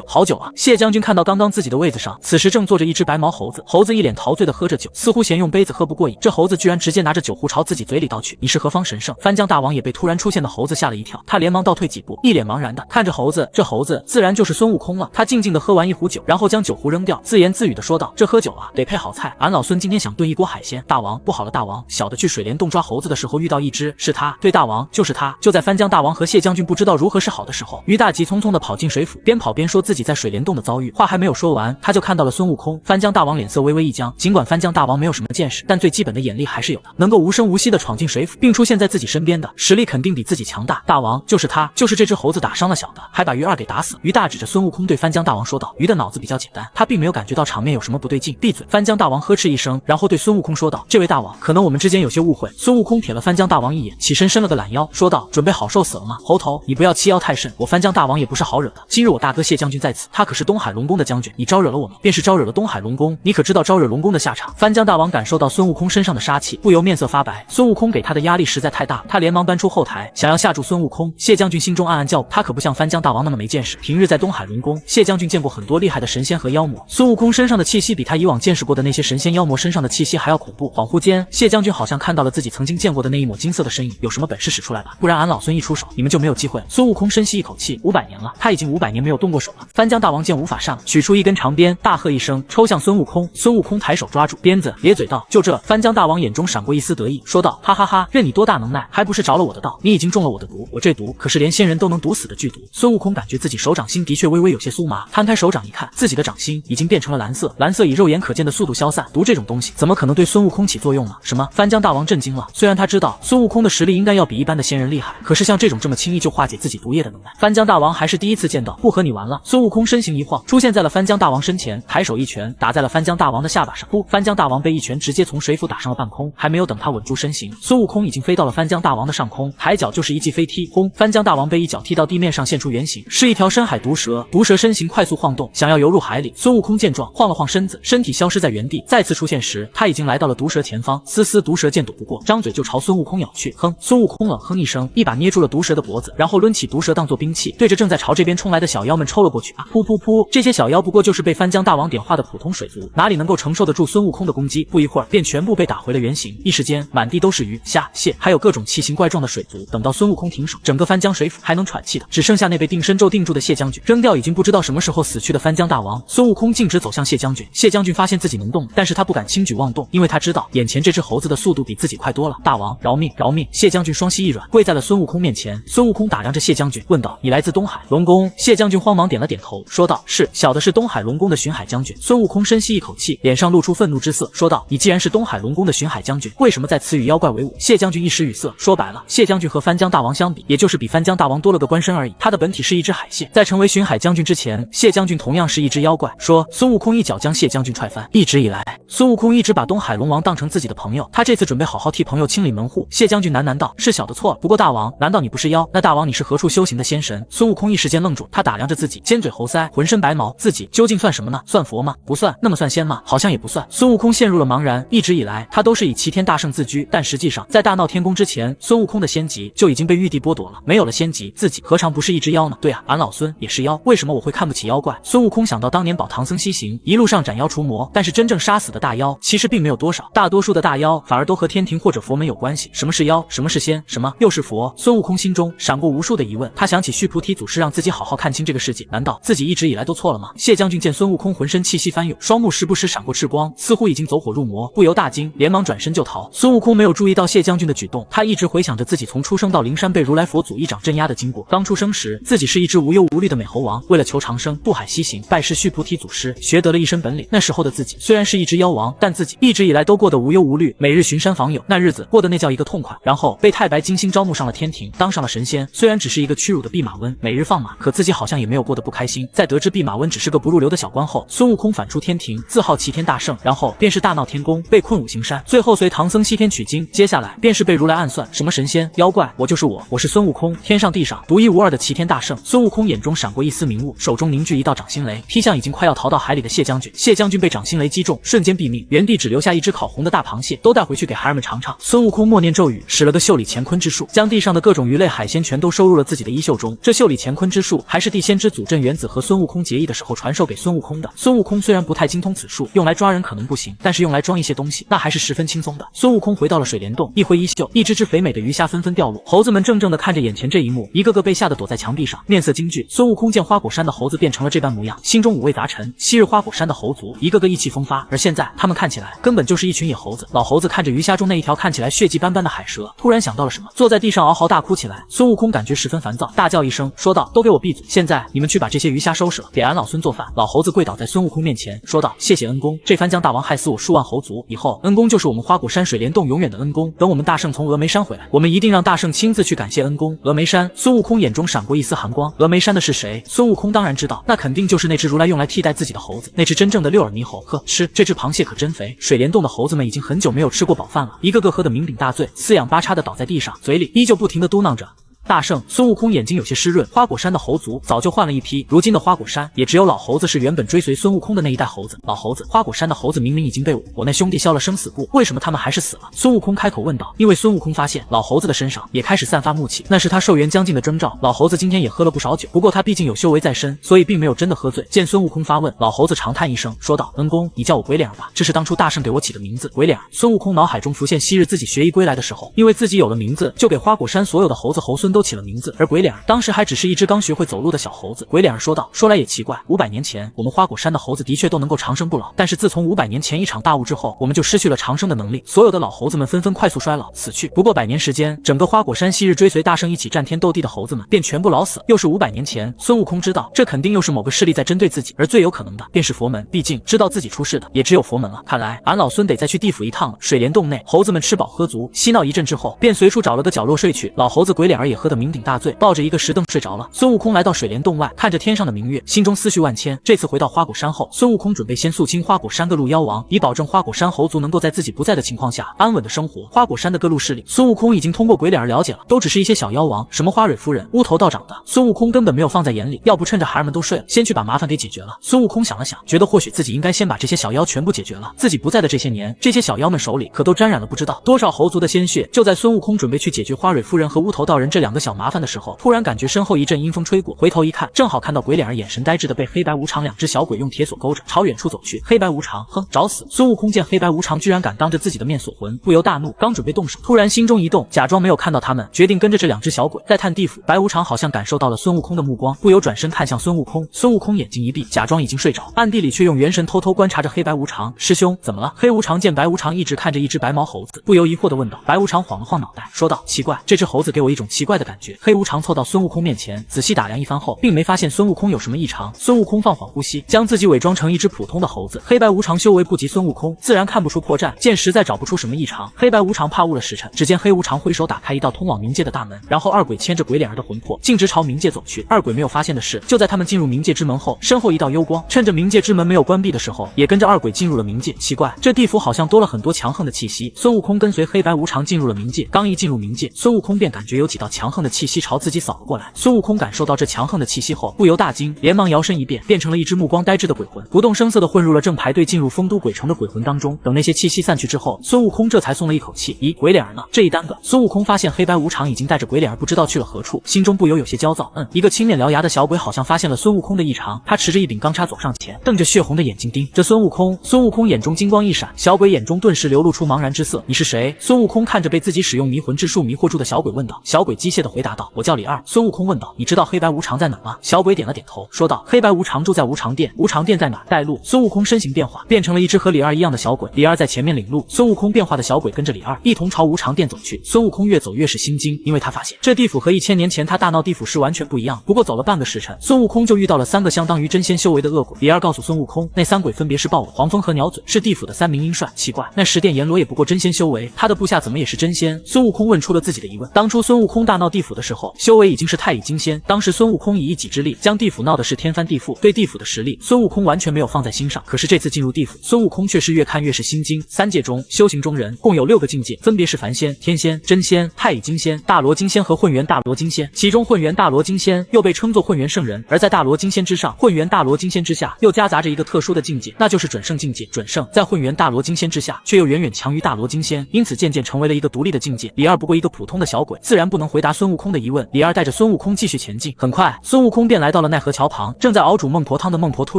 Speaker 1: 好久啊！谢将军看到刚刚自己的位子上，此时正坐着一只白毛猴子，猴子一脸陶醉的喝着酒，似乎嫌用杯子喝不过瘾，这猴子居然直接拿着酒壶朝自己嘴里倒去。你是何方神圣？翻江大王也被突然出现的猴子吓了一跳，他连忙倒退几步，一脸茫然的看着猴子。这猴子自然就是孙悟空了。他静静的喝完一壶酒，然后将酒壶扔掉，自言自语的说道：“这喝酒啊，得配好菜。俺老孙今天想炖一锅海鲜。大王，不好了，大王，小的去水帘洞抓猴子的时候遇到一只，是他，对，大王，就是他。”就在翻江大王和谢将军不知道如何是好的时候，于大急匆匆的跑进水府，边跑边说自己在水帘洞的遭遇。话还没有说完，他就看到了孙悟空。翻江大王脸色微微一僵，尽管翻江大王没有什么见识，但最基本的眼力还是有的，能够无声无息的闯进水府，并出现在自己身边的实力肯定比自己强大。大王，就是他，就是这只猴子打伤了小的，还把鱼二给打死。于大指着孙悟空对翻江大王说道：“鱼的脑子比较简单，他并没有感觉到场面有什么不对劲。”闭嘴！翻江大王呵斥一声，然后对孙悟空说道：“这位大王，可能我们之间有些误会。”孙悟空瞥了翻江大王一眼，起身伸了个懒腰，说道：“准备好受死了吗？猴头，你不要欺妖太甚，我翻江大王也不是好惹的。今日我大哥谢将军在此，他可是东海龙宫的将军，你招惹了我们，便是招惹了东海龙宫，你可知道招惹龙宫的下场？”翻江大王感受到孙悟空身上的杀气，不由面色发白。孙悟空给他的压力实在太大，他连忙搬出后台，想要吓住孙悟空。谢将军心中暗暗叫苦，他可不像翻江大王那么没见识。平日在东海龙宫，谢将军见过很多厉害的神仙和妖魔，孙悟空身上的气息比他以往见识过的那些神仙妖魔身上的气息还要恐怖。恍惚间，谢将军好像看到了自己曾经见过的那一抹金色的身影，有什么本事使出来吧，不然俺老孙一出手，你们就没有机会了。孙悟空深吸一口气，500年了，他已经500年没有动过手了。翻江大王见无法善了，取出一根长鞭，大喝一声，抽向孙悟空。孙悟空抬手抓住鞭子，咧嘴道：“就这！”翻江大王眼中闪过一丝得意，说道：“哈哈哈，任你多大能耐，还不是着了我的道？你已经中了我的毒，我这毒可是连仙人都能毒死的剧毒。”孙悟空感觉自己手掌心的确微微有些酥麻，摊开手掌一看，自己的掌心已经变成了蓝色，蓝色以肉眼可见的速度消散。毒这种东西怎么可能对孙悟空起作用呢？什么？翻江大王震惊了。虽然他知道孙悟空的实力应该要比一般的仙人厉害，可是像这种这么轻易就化解自己毒液的能耐，翻江大王还是第一次见到。不和你玩了。孙悟空身形一晃，出现在了翻江大王身前，抬手一拳打在了翻江大王的下巴上。噗！翻江大王被一拳直接从水府打上了半空，还没有等他稳住身形，孙悟空已经飞到了翻江大王的上空，抬脚就是一记飞踢，轰！翻江大王被一脚踢到地面上，现出原形，是一条深海毒蛇。毒蛇身形快速晃动，想要游入海里。孙悟空见状，晃了晃身子，身体消失在原地。再次出现时，他已经来到了毒蛇前方。丝丝毒蛇见躲不过，张嘴就朝孙悟空咬去。哼！孙悟空冷哼一声，一把捏住了毒蛇的脖子，然后抡起毒蛇当做兵器，对着正在朝这边冲来的小妖们抽了过去。啊！噗噗噗！这些小妖不过就是被翻江大王点化的普通水族，哪里能够承受得住孙悟空的攻击？不一会儿，便全部被打回了原形。一时间，满地都是鱼、虾、蟹，还有各种奇形怪状的水族。等到孙悟空停手，整个翻江水府还能喘气的，只剩下那被定身咒定住的谢将军，扔掉已经不知道什么时候死去的翻江大王。孙悟空径直走向谢将军。谢将军发现自己能动，但是他不敢轻举妄动，因为他知道眼前这只猴子的速度比自己快多了。大王饶命饶命！谢将军双膝一软，跪在了孙悟空面前。孙悟空打量着谢将军，问道：“你来自东海龙宫？”谢将军慌忙点了点头，说道：“是，小的是东海龙宫的巡海将军。”孙悟空深吸一口气，脸上露出出愤怒之色，说道：“你既然是东海龙宫的巡海将军，为什么在此与妖怪为伍？”谢将军一时语塞，说白了，谢将军和番江大王相比，也就是比番江大王多了个官身而已。他的本体是一只海蟹，在成为巡海将军之前，谢将军同样是一只妖怪。说孙悟空一脚将谢将军踹翻。一直以来，孙悟空一直把东海龙王当成自己的朋友，他这次准备好好替朋友清理门户。谢将军喃喃道：“是小的错了，不过大王，难道你不是妖？那大王你是何处修行的仙神？”孙悟空一时间愣住，他打量着自己，尖嘴猴腮，浑身白毛，自己究竟算什么呢？算佛吗？不算。那么算仙吗？好像也不算。孙悟空陷入了茫然。一直以来，他都是以齐天大圣自居，但实际上，在大闹天宫之前，孙悟空的仙籍就已经被玉帝剥夺了。没有了仙籍，自己何尝不是一只妖呢？对啊，俺老孙也是妖，为什么我会看不起妖怪？孙悟空想到当年保唐僧西行，一路上斩妖除魔，但是真正杀死的大妖其实并没有多少，大多数的大妖反而都和天庭或者佛门有关系。什么是妖？什么是仙？什么又是佛？孙悟空心中闪过无数的疑问。他想起须菩提祖师让自己好好看清这个世界，难道自己一直以来都错了吗？谢将军见孙悟空浑身气息翻涌，双目时不时闪过赤光，似乎已经走火入魔，不由大惊，连忙转身就逃。孙悟空没有注意到谢将军的举动，他一直回想着自己从出生到灵山被如来佛祖一掌镇压的经过。刚出生时，自己是一只无忧无虑的美猴王，为了求长生，渡海西行，拜师须菩提祖师，学得了一身本领。那时候的自己虽然是一只妖王，但自己一直以来都过得无忧无虑，每日巡山访友，那日子过得那叫一个痛快。然后被太白金星招募上了天庭，当上了神仙。虽然只是一个屈辱的弼马温，每日放马，可自己好像也没有过得不开心。在得知弼马温只是个不入流的小官后，孙悟空反出天庭，自号齐天大圣，然后便是大闹天宫，被困五行山，最后随唐僧西天取经。接下来便是被如来暗算，什么神仙妖怪，我就是我，我是孙悟空，天上地上独一无二的齐天大圣。孙悟空眼中闪过一丝明悟，手中凝聚一道掌心雷，劈向已经快要逃到海里的谢将军。谢将军被掌心雷击中，瞬间毙命，原地只留下一只烤红的大螃蟹，都带回去给孩儿们尝尝。孙悟空默念咒语，使了个袖里乾坤之术，将地上的各种鱼类海鲜全都收入了自己的衣袖中。这袖里乾坤之术还是地仙之祖镇元子和孙悟空结义的时候传授给孙悟空的。孙悟空虽然不太精通此术，用来抓人可能不行，但是用来装一些东西那还是十分轻松的。孙悟空回到了水帘洞，一挥衣袖，一只只肥美的鱼虾纷纷掉落。猴子们怔怔地看着眼前这一幕，一个个被吓得躲在墙壁上，面色惊惧。孙悟空见花果山的猴子变成了这般模样，心中五味杂陈。昔日花果山的猴族一个个意气风发，而现在他们看起来根本就是一群野猴子。老猴子看着鱼虾中那一条看起来血迹斑斑的海蛇，突然想到了什么，坐在地上嗷嚎大哭起来。孙悟空感觉十分烦躁，大叫一声说道：“都给我闭嘴！现在你们去把这些鱼虾收拾了，给俺老孙做饭。”老猴子跪倒在孙悟空面前说道：“谢谢恩公，这番江大王害死我数万猴族，以后恩公就是我们花果山水帘洞永远的恩公。等我们大圣从峨眉山回来，我们一定让大圣亲自去感谢恩公。”峨眉山，孙悟空眼中闪过一丝寒光。峨眉山的是谁？孙悟空当然知道，那肯定就是那只如来用来替代自己的猴子，那只真正的六耳猕猴。呵，吃这只螃蟹可真肥。水帘洞的猴子们已经很久没有吃过饱饭了，一个个喝得酩酊大醉，四仰八叉的倒在地上，嘴里依旧不停地嘟囔着大圣。孙悟空眼睛有些湿润，花果山的猴族早就换了一批，如今的花果山也只有老猴子是原本追随孙悟空的那一代猴子。老猴子，花果山的猴子明明已经被我那兄弟消了生死簿，为什么他们还是死了？孙悟空开口问道。因为孙悟空发现老猴子的身上也开始散发木气，那是他寿元将近的征兆。老猴子今天也喝了不少酒，不过他毕竟有修为在身，所以并没有真的喝醉。见孙悟空发问，老猴子长叹一声说道：“恩公，你叫我鬼脸儿吧，这是当初大圣给我起的名字，鬼脸儿。”孙悟空脑海中浮现昔日自己学艺归来的时候，因为自己有了名字，就给花果山所有的猴子猴孙都起了名字，而鬼脸儿当时还只是一只刚学会走路的小猴子。鬼脸儿说道：“说来也奇怪，500年前我们花果山的猴子的确都能够长生不老，但是自从500年前一场大雾之后，我们就失去了长生的能力，所有的老猴子们纷纷快速衰老死去。不过100年时间，整个花果山昔日追随大圣一起战天斗地的猴子们便全部老死。又是500年前，孙悟空知道这肯定又是某个势力在针对自己，而最有可能的便是佛门，毕竟知道自己出事的也只有佛门了。看来俺老孙得再去地府一趟了。”水帘洞内，猴子们吃饱喝足，嬉闹一阵之后，便随处找了个角落睡去。老猴子鬼脸儿也喝得酩酊大醉，抱着一个石凳睡着了。孙悟空来到水帘洞外，看着天上的明月，心中思绪万千。这次回到花果山后，孙悟空准备先肃清花果山各路妖王，以保证花果山猴族能够在自己不在的情况下安稳的生活。花果山的各路势力，孙悟空已经通过鬼脸儿了解了，都只是一些小妖王，什么花蕊夫人、乌头道长的，孙悟空根本没有放在眼里。要不趁着孩儿们都睡了，先去把麻烦给解决了。孙悟空想了想，觉得或许自己应该先把这些小妖全部解决了。自己不在的这些年，这些小妖们手里可都沾染了不知道多少猴族的鲜血。就在孙悟空准备去解决花蕊夫人和乌头道人这两个小麻烦的时候，突然感觉身后一阵阴风吹过，回头一看，正好看到鬼脸儿眼神呆滞的被黑白无常两只小鬼用铁锁勾着，朝远处走去。黑白无常，哼，找死！孙悟空见黑白无常居然敢当着自己的面锁魂，不由大怒，刚准备动手，突然心中一动，假装没有看到他们，决定跟着这两只小鬼再探地府。白无常好像感受到了孙悟空的目光，不由转身看向孙悟空。孙悟空眼睛一闭，假装已经睡着，暗地里却用元神偷偷观察着黑白无常。师兄，怎么了？黑无常见白无常一直看着一只白毛猴子，不由疑惑地问道。白无常晃了晃脑袋，说道：“奇怪，这只猴子给我一种奇怪的感觉。黑无常凑到孙悟空面前，仔细打量一番后，并没发现孙悟空有什么异常。孙悟空放缓呼吸，将自己伪装成一只普通的猴子。黑白无常修为不及孙悟空，自然看不出破绽，见实在找不出什么异常。黑白无常怕误了时辰，只见黑无常挥手打开一道通往冥界的大门，然后二鬼牵着鬼脸儿的魂魄径直朝冥界走去。二鬼没有发现的是，就在他们进入冥界之门后，身后一道幽光趁着冥界之门没有关闭的时候，也跟着二鬼进入了冥界。奇怪，这地府好像多了很多强横的气息。孙悟空跟随黑白无常进入了冥界，刚一进入冥界，孙悟空便感觉有几道强横的气息朝自己扫了过来。孙悟空感受到这强横的气息后，不由大惊，连忙摇身一变，变成了一只目光呆滞的鬼魂，不动声色地混入了正排队进入丰都鬼城的鬼魂当中。等那些气息散去之后，孙悟空这才松了一口气。咦，鬼脸儿呢？这一耽搁，孙悟空发现黑白无常已经带着鬼脸儿不知道去了何处，心中不由有些焦躁。一个青面獠牙的小鬼好像发现了孙悟空的异常，他持着一柄钢叉走上前，瞪着血红的眼睛盯着孙悟空。孙悟空眼中金光一闪，小鬼眼中顿时流露出茫然之色。你是谁？孙悟空看着被自己使用迷魂之术迷惑住的小鬼问道。小鬼机械地回答道：我叫李二。孙悟空问道：你知道黑白无常在哪吗？小鬼点了点头，说道：黑白无常住在无常殿。无常殿在哪？带路。孙悟空身形变化，变成了一只和李二一样的小鬼。李二在前面领路，孙悟空变化的小鬼跟着李二一同朝无常殿走去。孙悟空越走越是心惊，因为他发现这地府和1000年前他大闹地府时完全不一样。不过走了半个时辰，孙悟空就遇到了3个相当于真仙修为的恶鬼。李二告诉孙悟空，那3鬼分别是豹尾、黄蜂和鸟嘴，是地府的3名阴帅。奇怪，那10殿阎罗也不过真仙修为，他的部下怎么也是真仙？孙悟空问出了自己的疑问。当初孙悟空大闹地府的时候，修为已经是太乙金仙，当时孙悟空以一己之力将地府闹的是天翻地覆，对地府的实力孙悟空完全没有放在心上。可是这次进入地府，孙悟空却是越看越是心惊。3界中修行中人共有6个境界，分别是凡仙、天仙、真仙、太乙金仙、大罗金仙和混元大罗金仙。其中混元大罗金仙又被称作混元圣人，而在大罗金仙之上，混元大罗金仙之下又夹杂着一个特殊的境界，那就是准圣境界。准圣在混元大罗金仙之下，却又远远强于大罗金仙，因此渐渐成为了一个独立的境界。李二不过一个普通的小鬼，自然不能回答孙悟空的疑问。李二带着孙悟空继续前进，很快孙悟空便来到了奈何桥旁。正在熬煮孟婆汤的孟婆突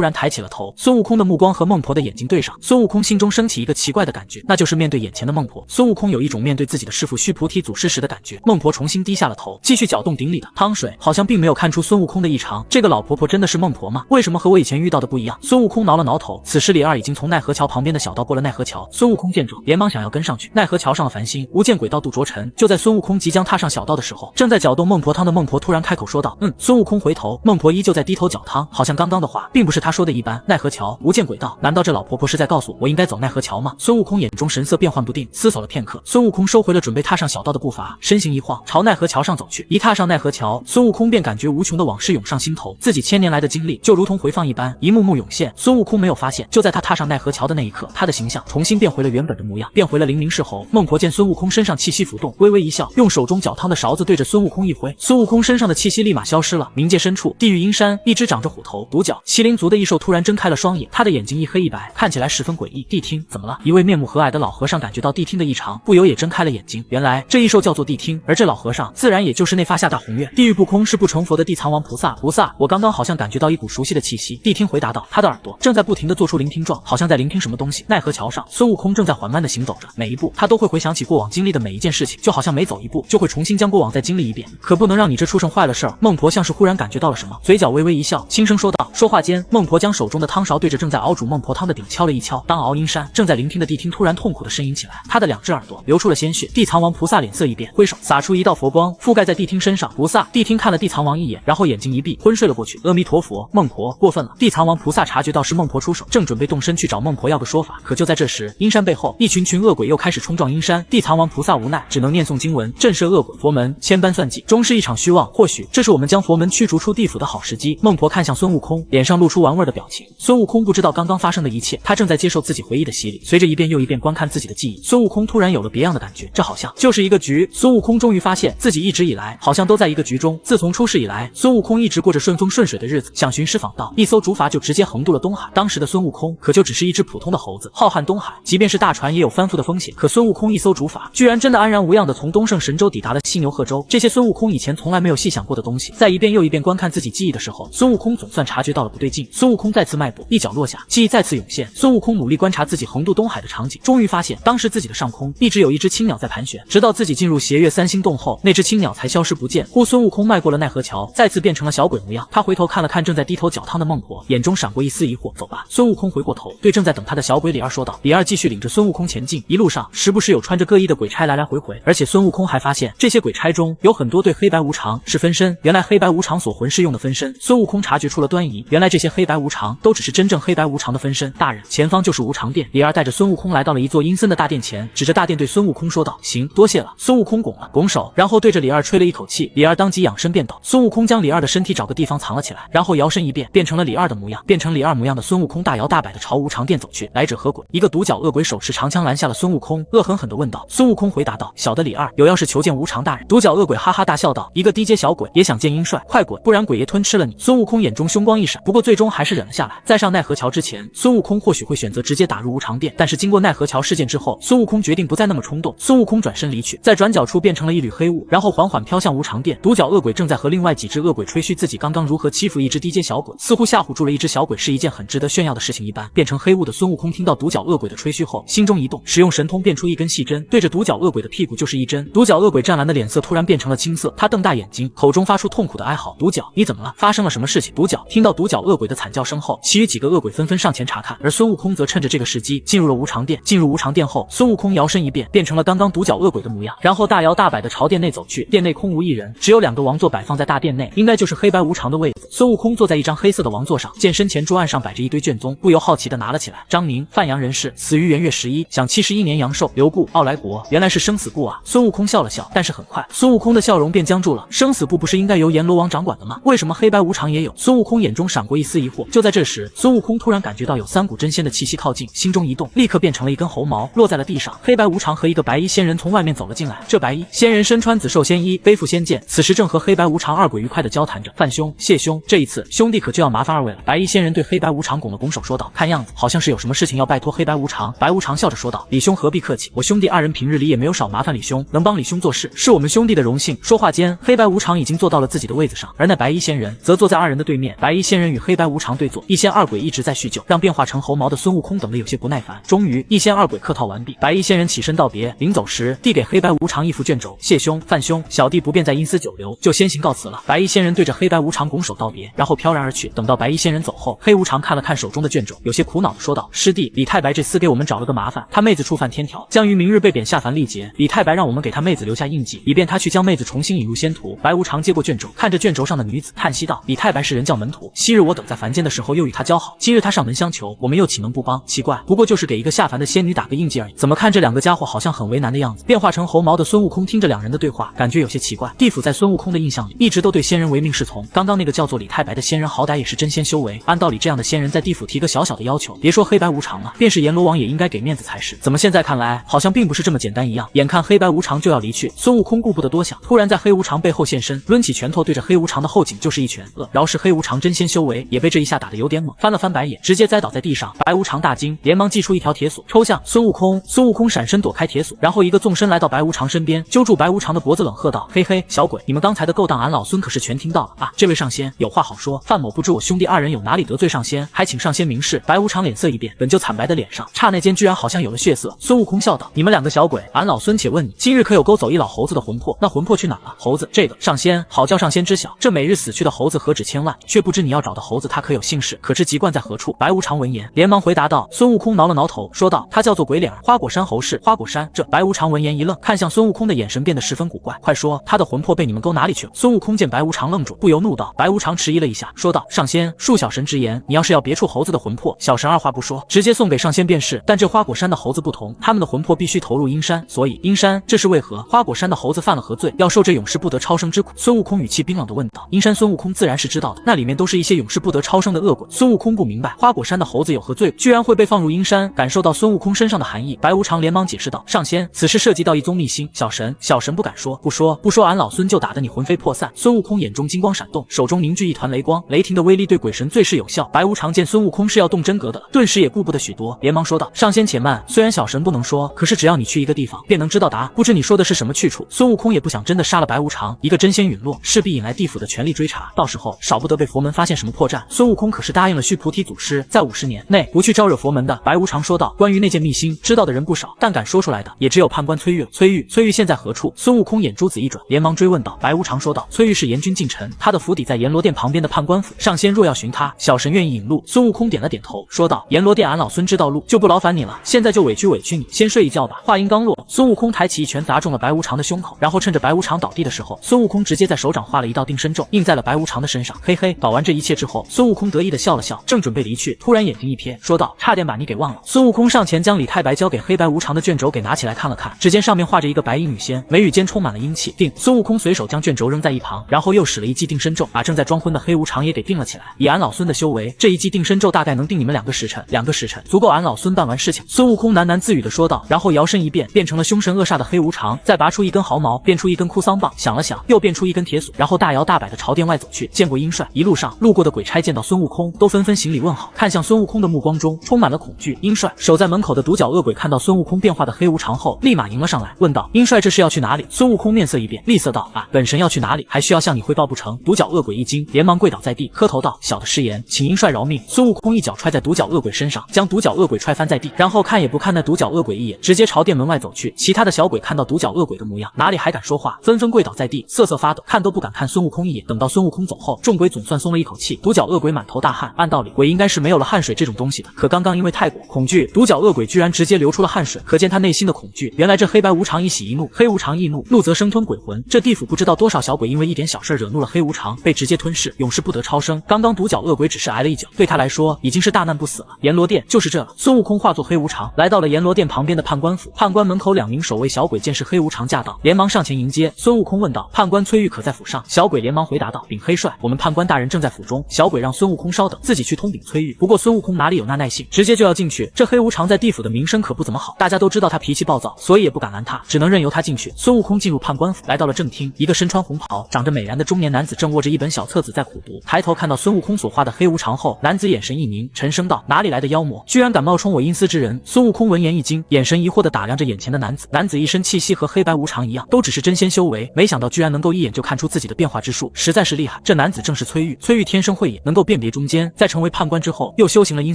Speaker 1: 然抬起了头，孙悟空的目光和孟婆的眼睛对上，孙悟空心中升起一个奇怪的感觉，那就是面对眼前的孟婆，孙悟空有一种面对自己的师父须菩提祖师时的感觉。孟婆重新低下了头，继续搅动鼎里的汤水，好像并没有看出孙悟空的异常。这个老婆婆真的是孟婆吗？为什么和我以前遇到的不一样？孙悟空挠了挠头，此时李二已经从奈何桥旁边的小道过了奈何桥。孙悟空见状，连忙想要跟上去。奈何桥上的繁星、无间轨道、杜卓尘，就在孙悟空即将踏上小道的时候，正在搅动孟婆汤的孟婆突然开口说道：孙悟空回头，孟婆依旧在低头搅汤，好像刚刚的话并不是他说的一般。奈何桥、无间轨道，难道这老婆婆是在告诉我应该走奈何桥吗？孙悟空眼中神色变幻不定，思索了片刻，孙悟空收回了准备踏上小道的步伐，身形一晃，朝奈何桥上走去。一踏上奈何桥，孙悟空便感觉无穷的往事涌上心头，自己1000年来的经历就如同回放一般，一幕幕涌现。孙悟空没有发现，就在他踏上奈何桥的那一刻，他的形象重新变回了原本的模样，变回了灵明是猴。孟婆见孙悟空身上气息浮动，微微一笑，用手中搅汤的勺子对着孙悟空一挥，孙悟空身上的气息立马消失了。冥界深处，地狱阴山，一只长着虎头、独角、麒麟足的异兽突然睁开了双眼，他的眼睛一黑一白，看起来十分诡异。谛听，怎么了？一位面目和蔼的老和尚感觉到谛听的异常，不由也睁开了眼睛。原来这异兽叫做谛听，而这老和尚自然也就是那发下大宏愿、地狱不空、誓不成佛的地藏王菩萨。菩萨，我刚刚好像感觉到一股熟悉的气息。谛听回答道，他的耳朵正在不停地做出聆听状，好像在聆听什么东西。奈何桥上，孙悟空正在缓慢地行走着，每一步他都会回想起过往经历的每一件事情，就好像每走一步就会重新将过往再经历一遍。可不能让你这畜生坏了事儿。孟婆像是忽然感觉到了什么，嘴角微微一笑，轻声说道。说话间，孟婆将手中的汤勺对着正在熬煮孟婆汤的鼎敲了一敲。当熬阴山正在聆听的谛听突然痛苦地呻吟起来，他的2只耳朵流出了鲜血。地藏王菩萨脸色一变，挥手洒出一道佛光，覆盖在谛听身上。菩萨，谛听看了地藏王一眼，然后眼睛一闭，昏睡了过去。阿弥陀佛，孟婆过分了。地藏王菩萨察觉到是孟婆出手，正准备动身去找孟婆要个说法，可就在这时，阴山背后一群群恶鬼又开始冲撞阴山。地藏王菩萨无奈，只能念诵经文，震慑恶鬼。佛门千般算计，终是一场虚妄。或许这是我们将佛门驱逐出地府的好时机。孟婆看向孙悟空，脸上露出玩味的表情。孙悟空不知道刚刚发生的一切，他正在接受自己回忆的洗礼，随着一遍又一遍观看自己的记忆，孙悟空突然有了别样的感觉，这好像就是一个局。孙悟空终于发现自己一直以来好像都在一个局中。自从出世以来，孙悟空一直过着顺风顺水的日子，想寻师访道，一艘竹筏就直接横渡了东海。当时的孙悟空可就只是一只普通的猴子。浩瀚东海，即便是大船也有翻覆的风险，可孙悟空一艘竹筏居然真的安然无恙的从东胜神州抵达了犀牛贺州。这些孙悟空以前从来没有细想过的东西，在一遍又一遍观看自己记忆的时候，孙悟空总算察觉到了不对劲。孙悟空再次迈步，一脚落下，记忆再次涌现。孙悟空努力观察自己横渡东海的场景，终于发现当时自己的上空一直有一只青鸟在盘旋，直到自己进入斜月3星洞后，那只青鸟才消失不见。忽孙悟空迈过了奈何桥，再次变成了小鬼模样。他回头看了看正在低头搅汤的孟婆，眼中闪过一丝疑惑。走吧。孙悟空回过头，对正在等他的小鬼李二说道。李二继续领着孙悟空前进，一路上时不时有穿着各异的鬼差来来回回，而且孙悟空还发现这些鬼差中中有很多对黑白无常是分身，原来黑白无常所魂是用的分身。孙悟空察觉出了端倪，原来这些黑白无常都只是真正黑白无常的分身。大人，前方就是无常殿。李二带着孙悟空来到了一座阴森的大殿前，指着大殿对孙悟空说道：“行，多谢了。”孙悟空拱手，然后对着李二吹了一口气，李二当即仰身变倒。孙悟空将李二的身体找个地方藏了起来，然后摇身一变，变成了李二的模样。变成李二模样的孙悟空大摇大摆地朝无常殿走去。来者何鬼？一个独角恶鬼手持长枪拦下了孙悟空，恶狠狠地问道。孙悟空回答道：“小的李二有要事求见无常大人。”独角恶鬼哈哈大笑道：“一个低阶小鬼也想见鹰帅，快滚，不然鬼爷吞吃了你！”孙悟空眼中凶光一闪，不过最终还是忍了下来。在上奈何桥之前，孙悟空或许会选择直接打入无常殿，但是经过奈何桥事件之后，孙悟空决定不再那么冲动。孙悟空转身离去，在转角处变成了一缕黑雾，然后缓缓飘向无常殿。独角恶鬼正在和另外几只恶鬼吹嘘自己刚刚如何欺负一只低阶小鬼，似乎吓唬住了一只小鬼是一件很值得炫耀的事情一般。变成黑雾的孙悟空听到独角恶鬼的吹嘘后，心中一动，使用神通变出一根细针，对着独角恶鬼的屁股就是一针。独角恶鬼湛蓝的脸色突然变成了青色，他瞪大眼睛，口中发出痛苦的哀嚎：“独角，你怎么了？发生了什么事情？”独角听到独角恶鬼的惨叫声后，其余几个恶鬼纷纷上前查看，而孙悟空则趁着这个时机进入了无常殿。进入无常殿后，孙悟空摇身一变，变成了刚刚独角恶鬼的模样，然后大摇大摆地朝殿内走去。殿内空无一人，只有2个王座摆放在大殿内，应该就是黑白无常的位子。孙悟空坐在一张黑色的王座上，见身前桌案上摆着一堆卷宗，不由好奇地拿了起来。张宁，范阳人士，死于元月11，享71年阳寿。刘固，奥来国，原来是生死簿啊！孙悟空笑了笑，但是很快，孙悟空的笑容便僵住了。生死簿不是应该由阎罗王掌管的吗？为什么黑白无常也有？孙悟空眼中闪过一丝疑惑。就在这时，孙悟空突然感觉到有3股真仙的气息靠近，心中一动，立刻变成了一根猴毛，落在了地上。黑白无常和一个白衣仙人从外面走了进来。这白衣仙人身穿紫寿仙衣，背负仙剑，此时正和黑白无常2鬼愉快地交谈着。范兄、谢兄，这一次兄弟可就要麻烦2位了。白衣仙人对黑白无常拱了拱手说道，看样子好像是有什么事情要拜托黑白无常。白无常笑着说道，李兄何必客气，我兄弟2人平日里也没有少麻烦李兄，能帮李兄做事是我们兄弟的荣幸。说话间，黑白无常已经坐到了自己的位子上，而那白衣仙人则坐在2人的对面。白衣仙人与黑白无常对坐，一仙2鬼一直在叙旧，让变化成猴毛的孙悟空等得有些不耐烦。终于，一仙2鬼客套完毕，白衣仙人起身道别，临走时递给黑白无常一副卷轴，谢兄、范兄，小弟不便再因私久留，就先行告辞了。白衣仙人对着黑白无常拱手道别，然后飘然而去。等到白衣仙人走后，黑无常看了看手中的卷轴，有些苦恼地说道，师弟，李太白这厮给我们找了个麻烦，他妹子触犯天条，将于明日被贬下凡历劫。李太白让我们给他妹子留下印记，以便他去将妹子重新引入仙途。白无常接过卷轴，看着卷轴上的女子，叹息道，李太白是人教门徒，昔日我等在凡间的时候又与他交好，今日他上门相求，我们又岂能不帮？奇怪，不过就是给一个下凡的仙女打个印记而已，怎么看这2个家伙好像很为难的样子？变化成猴毛的孙悟空听着2人的对话，感觉有些奇怪。地府在孙悟空的印象里一直都对仙人唯命是从，刚刚那个叫做李太白的仙人好歹也是真仙修为，按道理这样的仙人在地府提个小小的要求，别说黑白无常了，便是阎罗王也应该给面子才是。怎么现在看来好像并不是这么简单一样？眼看黑白无常就要离去，孙悟空顾不得多想，突然在黑无常背后现身，抡起拳头对着黑无常的后颈就是一拳。饶是黑无常真仙修为，也被这一下打得有点猛，翻了翻白眼，直接栽倒在地上。白无常大惊，连忙祭出一条铁索，抽向孙悟空。孙悟空闪身躲开铁索，然后一个纵身来到白无常身边，揪住白无常的脖子冷喝道，嘿嘿，小鬼，你们刚才的勾当俺老孙可是全听到了啊！这位上仙有话好说，范某不知我兄弟2人有哪里得罪上仙，还请上仙明示。白无常脸色一变，本就惨白的脸上刹那间居然好像有了血色。孙悟空笑道，你们2个小鬼，俺老孙且问你，今日可有勾走一老猴子的魂魄？那魂魄去哪了？猴子这个上仙好叫上仙知晓，这每日死去的猴子何止千万，却不知你要找的猴子他可有姓氏，可知籍贯在何处？白无常闻言连忙回答道。孙悟空挠了挠头说道，他叫做鬼脸儿，花果山侯氏。花果山。这白无常闻言一愣，看向孙悟空的眼神变得十分古怪，快说他的魂魄被你们勾哪里去了？孙悟空见白无常愣住，不由怒道。白无常迟疑了一下，说道，上仙恕小神直言，你要是要别处猴子的魂魄，小神二话不说直接送给上仙便是，但这花果山的猴子不同，他们的魂魄必须投入阴山，所以阴山这是为何？花果山的猴子犯了何罪，要受这永世不得超生之苦？孙悟空语气冰冷地问道。阴山孙悟空自然是知道的，那里面都是一些永世不得超生的恶鬼。孙悟空不明白花果山的猴子有何罪，居然会被放入阴山。感受到孙悟空身上的寒意，白无常连忙解释道，上仙，此事涉及到一宗秘辛，小神不敢说，不说俺老孙就打得你魂飞魄散。孙悟空眼中金光闪动，手中凝聚一团雷光，雷霆的威力对鬼神最是有效。白无常见孙悟空是要动真格的了，顿时也顾不得许多，连忙说道，上仙且慢，虽然小神不能说，可是只要你去一个地方便能知道答案，不知你说的是什么去处？孙悟空也不想真的杀了白无常，一个真仙陨落势必引来地府的全力追查，到时候少不得被佛门发现什么破绽。孙悟空可是答应了须菩提祖师在50年内不去招惹佛门的。白无常说道，关于那件秘辛知道的人不少，但敢说出来的也只有判官崔玉了。崔玉现在何处？孙悟空眼珠子一转，连忙追问道。白无常说道，崔玉是阎君近臣，他的府邸在阎罗殿旁边的判官府，上仙若要寻他，小神愿意引路。孙悟空点了点头，说道，阎罗殿俺老孙知道路，就不劳烦你了，现在就委屈你，先睡一觉吧。话音刚落，孙悟空抬起一拳砸中了白无常的胸口，然后趁着着白无常倒地的时候，孙悟空直接在手掌画了一道定身咒，印在了白无常的身上。嘿嘿，搞完这一切之后，孙悟空得意的笑了笑，正准备离去，突然眼睛一瞥，说道：“差点把你给忘了。”孙悟空上前将李太白交给黑白无常的卷轴给拿起来看了看，只见上面画着一个白衣女仙，眉宇间充满了阴气。定，孙悟空随手将卷轴扔在一旁，然后又使了一记定身咒，把正在装昏的黑无常也给定了起来。以俺老孙的修为，这一记定身咒大概能定你们2个时辰，2个时辰足够俺老孙办完事情。孙悟空喃喃自语的说道，然后摇身一变，变成了凶神恶煞的黑无常，再拔出一根毫毛，变出一根哭丧棒，想了想，又变出一根铁锁，然后大摇大摆的朝殿外走去。见过鹰帅，一路上路过的鬼差见到孙悟空，都纷纷行礼问好，看向孙悟空的目光中充满了恐惧。鹰帅守在门口的独角恶鬼看到孙悟空变化的黑无常后，立马迎了上来，问道：“鹰帅这是要去哪里？”孙悟空面色一变，厉色道：“啊，本神要去哪里，还需要向你汇报不成？”独角恶鬼一惊，连忙跪倒在地，磕头道：“小的失言，请鹰帅饶命。”孙悟空一脚踹在独角恶鬼身上，将独角恶鬼踹翻在地，然后看也不看那独角恶鬼一眼，直接朝殿门外走去。其他的小鬼看到独角恶鬼的模样，哪里还敢说话，纷纷跪倒在地，瑟瑟发抖，看都不敢看孙悟空一眼。等到孙悟空走后，众鬼总算松了一口气。独角恶鬼满头大汗，按道理鬼应该是没有了汗水这种东西的，可刚刚因为太过恐惧，独角恶鬼居然直接流出了汗水，可见他内心的恐惧。原来这黑白无常一喜一怒，黑无常易怒，怒则生吞鬼魂。这地府不知道多少小鬼因为一点小事惹怒了黑无常，被直接吞噬，永世不得超生。刚刚独角恶鬼只是挨了一脚，对他来说已经是大难不死了。阎罗殿就是这了。孙悟空化作黑无常，来到了阎罗殿旁边的判官府。判官门口2名守卫小鬼见是黑无常驾到，连忙上前迎接。孙悟空问道：“判官崔玉可在府上？”小鬼连忙回答道：“禀黑帅，我们判官大人正在府中。”小鬼让孙悟空稍等，自己去通禀崔玉。不过孙悟空哪里有那耐性，直接就要进去。这黑无常在地府的名声可不怎么好，大家都知道他脾气暴躁，所以也不敢拦他，只能任由他进去。孙悟空进入判官府，来到了正厅，一个身穿红袍、长着美髯的中年男子正握着一本小册子在苦读。抬头看到孙悟空所画的黑无常后，男子眼神一凝，沉声道：“哪里来的妖魔，居然敢冒充我阴司之人？”孙悟空闻言一惊，眼神疑惑地打量着眼前的男子。男子一身气息和黑白无常一样，都只是真仙修为，没想到居然能够一眼就看出自己的变化之术，实在是厉害。这男子正是崔玉。崔玉天生慧眼，能够辨别中间，在成为判官之后，又修行了阴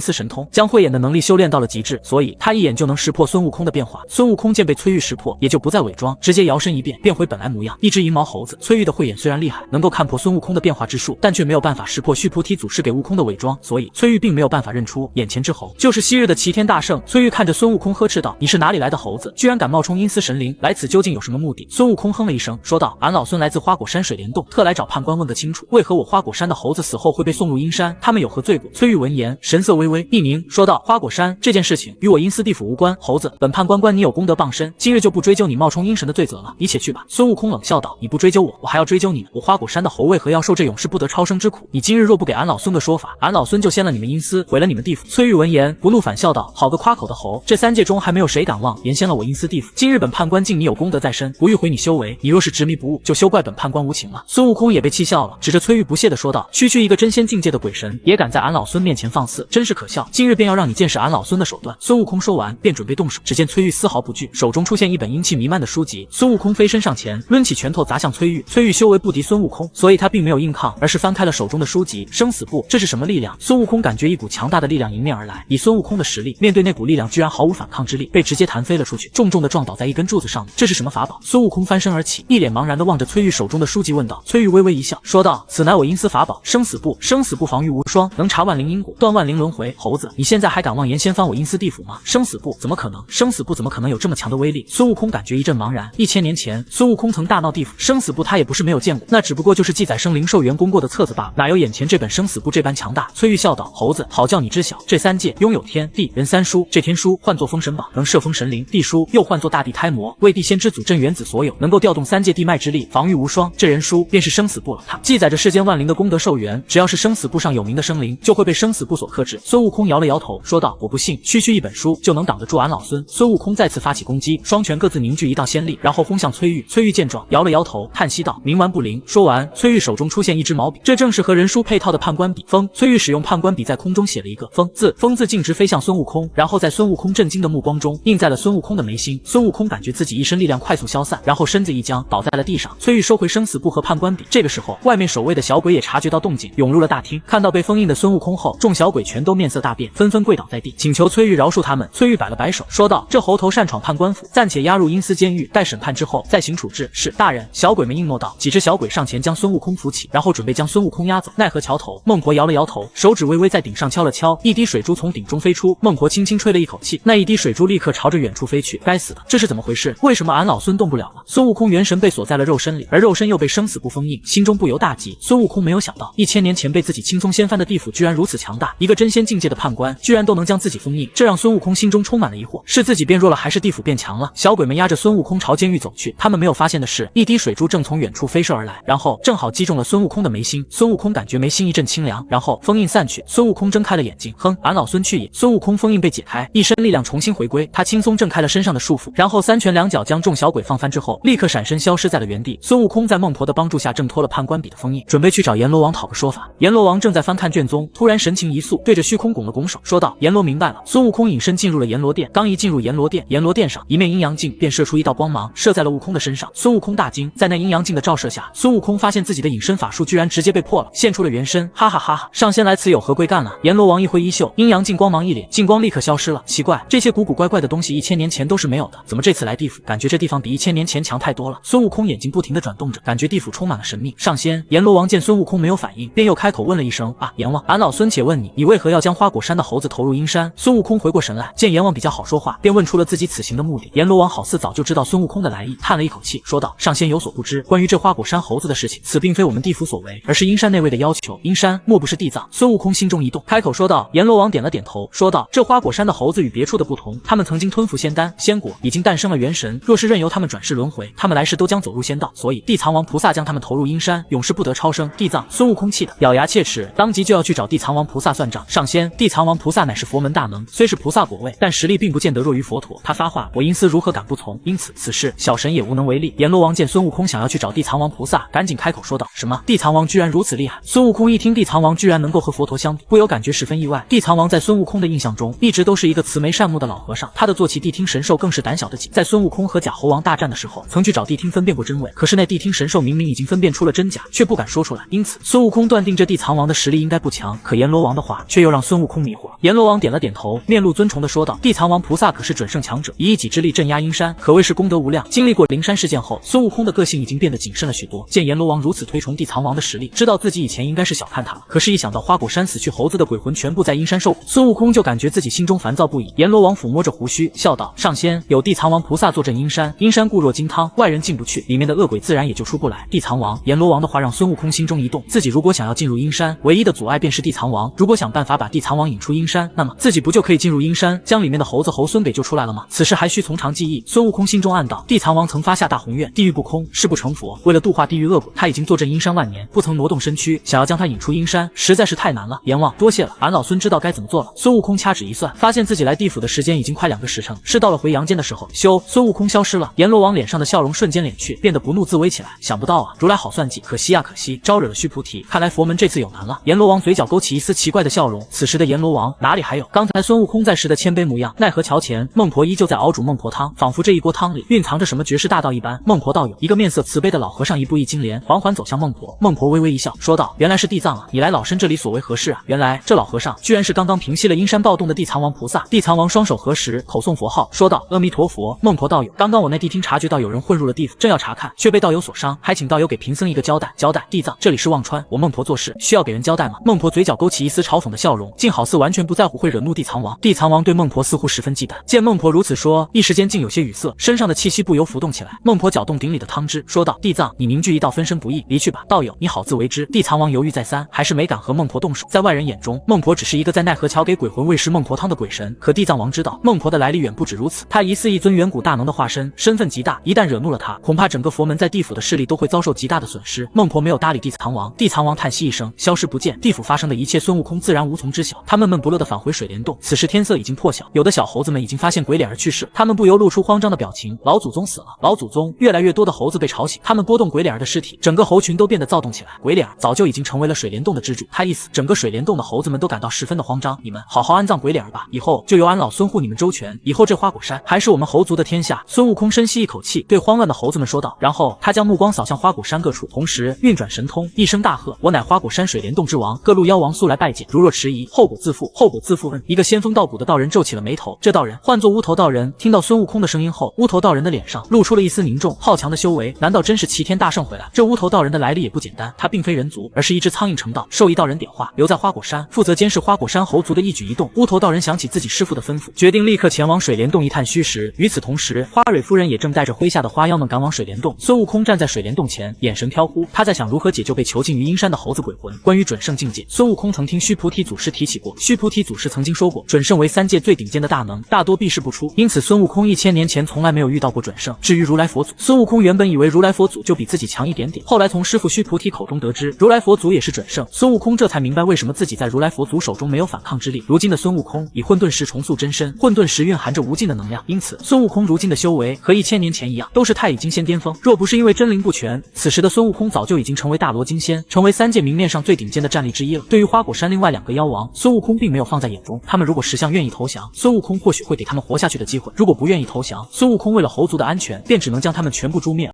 Speaker 1: 司神通，将慧眼的能力修炼到了极致，所以他一眼就能识破孙悟空的变化。孙悟空见被崔玉识破，也就不再伪装，直接摇身一变，变回本来模样，一只银毛猴子。崔玉的慧眼虽然厉害，能够看破孙悟空的变化之术，但却没有办法识破须菩提祖师给悟空的伪装，所以崔玉并没有办法认出眼前之猴就是昔日的齐天大圣。崔玉看着孙悟空呵斥道：“你是哪里来的猴子，居然敢冒充阴司神灵，来此究竟有什么目的？”孙悟空哼了一声，说道：“俺老孙来自花果山水帘洞，特来找判官问个清楚，为何我花果山的猴子死后会被送入阴山？他们有何罪过？”崔玉闻言，神色微微一凝，说道：“花果山这件事情与我阴司地府无关，猴子，本判官关你有功德傍身，今日就不追究你冒充阴神的罪责了，你且去吧。”孙悟空冷笑道：“你不追究我，我还要追究你呢。我花果山的猴为何要受这永世不得超生之苦？你今日若不给俺老孙个说法，俺老孙就掀了你们阴司，毁了你们地府。”崔玉闻言，不怒反笑道：“好个夸口的猴，这3界中还没有谁敢妄言掀了我阴司地府。今日本判官敬你有功德在身，不欲毁你修为，你若是执迷不悟，就休怪本判官无情了。”孙悟空也被气笑了，指着崔玉不屑地说道：“区区一个真仙境界的鬼神，也敢在俺老孙面前放肆，真是可笑！今日便要让你见识俺老孙的手段。”孙悟空说完，便准备动手，只见崔玉丝毫不惧，手中出现一本阴气弥漫的书籍。孙悟空飞身上前，抡起拳头砸向崔玉。崔玉修为不敌孙悟空，所以他并没有硬抗，而是翻开了手中的书籍。生死簿，这是什么力量？孙悟空感觉一股强大的力量迎面而来，以孙悟空的实力，面对那股力量居然毫无反抗之力，被直接弹飞了出去，重重的撞倒在一根柱子上面。这是什么法宝？孙悟空翻身而起，一脸茫然地望着崔玉手中的书籍问道。崔玉微微一笑，说道：“此乃我阴司法宝，生死簿。生死簿防御无双，能查万灵因果，断万灵轮回。猴子，你现在还敢妄言掀翻我阴司地府吗？生死簿怎么可能？生死簿怎么可能有这么强的威力？”孙悟空感觉一阵茫然。1000年前，孙悟空曾大闹地府，生死簿他也不是没有见过，那只不过就是记载生灵寿元功过的册子罢了，哪有眼前这本生死簿这般强大？崔玉笑道：“猴子，好叫你知晓，这3界拥有天地人3书，这天书唤作封神榜，能摄封神灵；地书又唤作大地胎魔，为地仙之祖镇元子所有，能够调动3界地脉之力，防御无双。这人书便是生死簿了，它记载着世间万灵的功德寿元，只要是生死簿上有名的生灵，就会被生死簿所克制。”孙悟空摇了摇头，说道：“我不信，区区一本书就能挡得住俺老孙。”孙悟空再次发起攻击，双拳各自凝聚一道仙力，然后轰向崔玉。崔玉见状，摇了摇头，叹息道：“冥顽不灵。”说完，崔玉手中出现一支毛笔，这正是和人书配套的判官笔。风，崔玉使用判官笔在空中写了一个风字，风字径直飞向孙悟空，然后在孙悟空震惊的目光中印在了孙悟空的眉心。孙悟空感觉自己一身力量快速消散，然后身子一僵，倒在了地上。崔玉收回生死簿和判官笔。这个时候，外面守卫的小鬼也察觉到动静，涌入了大厅。看到被封印的孙悟空后，众小鬼全都面色大变，纷纷跪倒在地，请求崔玉饶恕他们。崔玉摆了摆手，说道：“这猴头擅闯判官府，暂且押入阴司监狱，待审判之后再行处置。”是大人。小鬼们应诺道。几只小鬼上前将孙悟空扶起，然后准备将孙悟空押走。奈何桥头，孟婆摇了摇头，手指微微在顶上敲了敲，一滴水珠从顶中飞出。孟婆轻轻吹了一口气，那一滴水珠立刻朝着远处飞去。该死的，这是怎么回事？为什么俺老孙动不了了？孙悟悟空元神被锁在了肉身里，而肉身又被生死不封印，心中不由大急。孙悟空没有想到，1000年前被自己轻松掀翻的地府居然如此强大，一个真仙境界的判官居然都能将自己封印，这让孙悟空心中充满了疑惑：是自己变弱了，还是地府变强了？小鬼们压着孙悟空朝监狱走去，他们没有发现的是，一滴水珠正从远处飞射而来，然后正好击中了孙悟空的眉心。孙悟空感觉眉心一阵清凉，然后封印散去，孙悟空睁开了眼睛，哼，俺老孙去也！孙悟空封印被解开，一身力量重新回归，他轻松挣开了身上的束缚，然后3拳2脚将众小鬼放翻之后，立刻闪身消失在了原地。孙悟空在孟婆的帮助下挣脱了判官笔的封印，准备去找阎罗王讨个说法。阎罗王正在翻看卷宗，突然神情一肃，对着虚空拱了拱手，说道：“阎罗明白了。”孙悟空隐身进入了阎罗殿，刚一进入阎罗殿，阎罗殿上一面阴阳镜便射出一道光芒，射在了悟空的身上。孙悟空大惊，在那阴阳镜的照射下，孙悟空发现自己的隐身法术居然直接被破了，现出了原身，哈哈哈哈！上仙来此有何贵干了？阎罗王一挥衣袖，阴阳镜光芒一敛，镜光立刻消失了。奇怪，这些古古怪怪的东西1000年前都是没有的，怎么这次来地府，感觉这地方比1000年前强太多了？孙悟空眼睛不停地转动着，感觉地府充满了神秘。上仙，阎罗王见孙悟空没有反应，便又开口问了一声：“啊，阎王，俺老孙且问你，你为何要将花果山的猴子投入阴山？”孙悟空回过神来，见阎王比较好说话，便问出了自己此行的目的。阎罗王好似早就知道孙悟空的来意，叹了一口气，说道：“上仙有所不知，关于这花果山猴子的事情，此并非我们地府所为，而是阴山那位的要求。阴山莫不是地藏？”孙悟空心中一动，开口说道。阎罗王点了点头，说道：“这花果山的猴子与别处的不同，他们曾经吞服仙丹、仙果，已经诞生了元神。若是任由他们转世轮回，他们来世都将走入仙道。所以地藏王菩萨将他们投入阴山，永世不得超生。”地藏！孙悟空气得咬牙切齿，当即就要去找地藏王菩萨算账。上仙，地藏王菩萨乃是佛门大能，虽是菩萨果位，但实力并不见得弱于佛陀。他发话，我阴司如何敢不从？因此此事小神也无能为力。阎罗王见孙悟空想要去找地藏王菩萨，赶紧开口说道：“什么？地藏王居然如此厉害？”孙悟空一听地藏王居然能够和佛陀相比，不由感觉十分意外。地藏王在孙悟空的印象中，一直都是一个慈眉善目的老和尚，他的坐骑谛听神兽更是胆小的紧。在孙悟空和假猴王大战的时候，曾去找谛听分辨过真伪，可是那谛听神兽明明已经分辨出了真假，却不敢说出来。因此孙悟空断定这地藏王的实力应该不强，可阎罗王的话却又让孙悟空迷惑。阎罗王点了点头，面露尊崇的说道：“地藏王菩萨可是准圣强者，以一己之力镇压阴山，可谓是功德无量。”经历过灵山事件后，孙悟空的个性已经变得谨慎了许多。见阎罗王如此推崇地藏王的实力，知道自己以前应该是小看他了，可是一想到花果山死去猴子的鬼魂全部在阴山受苦，孙悟空就感觉自己心中烦躁不已。阎罗王抚摸着胡须，笑道：“上仙，有地藏王菩萨坐镇阴山，阴山固若金汤，外人进不去，里面的恶鬼自然也就出不来。”地藏王，阎罗王的话让孙悟空心中一动，自己如果想要进入阴山，唯一的阻碍便是地藏王。如果想办法把地藏王引出阴山，那么自己不就可以进入阴山，将里面的猴子猴孙给救出来了吗？此事还需从长计议。孙悟空心中暗道：地藏王曾发下大宏愿，地狱不空，誓不成佛。为了度化地狱恶鬼，他已经坐镇阴山万年，不曾挪动身躯，想要将他引出阴山，实在是太难了。阎王，多谢了，俺老孙知道该怎么做了。孙悟空掐指一算，发现自己来地府的时间已经快2个时辰，是到了回阳间的时候。咻，孙悟空消失了。阎罗王脸上的笑容瞬间敛去，变得不怒自威起来。想不到啊，如来好算计，可惜啊可惜，招惹了须菩提，看来佛门这次有难了。阎罗王嘴角勾起一丝奇怪的笑容。此时的阎罗王哪里还有刚才孙悟空在时的谦卑模样？奈何桥前，孟婆依旧在熬煮孟婆汤，仿佛这一锅汤里蕴藏着什么绝世大道一般。孟婆道友，一个面色慈悲的老和尚一步一金莲，缓缓走向孟婆。孟婆微微一笑，说道：“原来是地藏啊，你来老身这里所为何事啊？”原来这老和尚居然是刚刚平息了阴山暴动的地藏王菩萨。地藏王双手合十，口诵佛号，说道：“阿弥陀佛，孟婆道友，刚刚我那谛听察觉到有人混入了地府，正要查看，却被道友所伤，还请道友给贫僧一个交代。交代，地藏，这里是忘川，我孟婆做事需要给人交代吗？”孟婆嘴角勾起一丝嘲讽的笑容，竟好似完全不在乎会惹怒地藏王。地藏王对孟婆似乎十分忌惮，见孟婆如此说，一时间竟有些语塞，身上的气息不由浮动起来。孟婆搅动鼎里的汤汁，说道：“地藏，你凝聚一道分身不易，离去吧。道友，你好自为之。”地藏王犹豫再三，还是没敢和孟婆动手。在外人眼中，孟婆只是一个在奈何桥给鬼魂喂食孟婆汤的鬼神，可地藏王知道孟婆的来历远不止如此，她疑似一尊远古大能的化身，身份极大，一旦惹怒了她，恐怕整个佛门在地府的势力都会遭受极大的损失。孟婆没有搭理地藏王，地藏王叹息一声，消失不见。地府发生的一切，孙悟空自然无从知晓。他闷闷不乐地返回水帘洞，此时天色已经破晓，有的小猴子们已经发现鬼脸儿去世，他们不由露出慌张的表情。老祖宗死了，老祖宗！越来越多的猴子被吵醒，他们拨动鬼脸儿的尸体，整个猴群都变得躁动起来。鬼脸儿早就已经成为了水帘洞的支柱，他一死，整个水帘洞的猴子们都感到十分的慌张。你们好好安葬鬼脸儿吧，以后就由俺老孙护你们周全，以后这花果山还是我们猴族的天下。孙悟空深吸一口气，对慌乱的猴子们说道，然后他将目光扫向花果山各处，同时运转神通，一声大喝：“我乃花果山水帘洞之王，各路妖王速来拜见，如若迟疑，后果自负，后果自负。”一个仙风道骨的道人皱起了眉头，这道人唤作乌头道人。听到孙悟空的声音后，乌头道人的脸上露出了一丝凝重。好强的修为，难道真是齐天大圣回来？这乌头道人的来历也不简单，他并非人族，而是一只苍蝇成道，受一道人点化，留在花果山，负责监视花果山猴族的一举一动。乌头道人想起自己师父的吩咐，决定立刻前往水帘洞一探虚实。与此同时，花蕊夫人也正带着麾下的花花妖们赶往水帘洞。孙悟空站在水帘洞前，眼神飘忽，他在想如何解救被囚禁于阴山的猴子鬼魂。关于准圣境界，孙悟空曾听须菩提祖师提起过，须菩提祖师曾经说过，准圣为3界最顶尖的大能，大多避世不出，因此孙悟空1000年前从来没有遇到过准圣。至于如来佛祖，孙悟空原本以为如来佛祖就比自己强一点点，后来从师父须菩提口中得知，如来佛祖也是准圣，孙悟空这才明白为什么自己在如来佛祖手中没有反抗之力。如今的孙悟空以混沌石重塑真身，混沌石蕴含着无尽的能量，因此孙悟空如今的修为和1000年前一样，都是太乙金仙巅峰。若不是因为真灵不全，此时的孙悟空早就已经成为大罗金仙，成为3界明面上最顶尖的战力之一了。对于花果山另外2个妖王，孙悟空并没有放在眼中，他们如果识相愿意投降，孙悟空或许会给他们活下去的机会；如果不愿意投降，孙悟空为了猴族的安全，便只能将他们全部诛灭。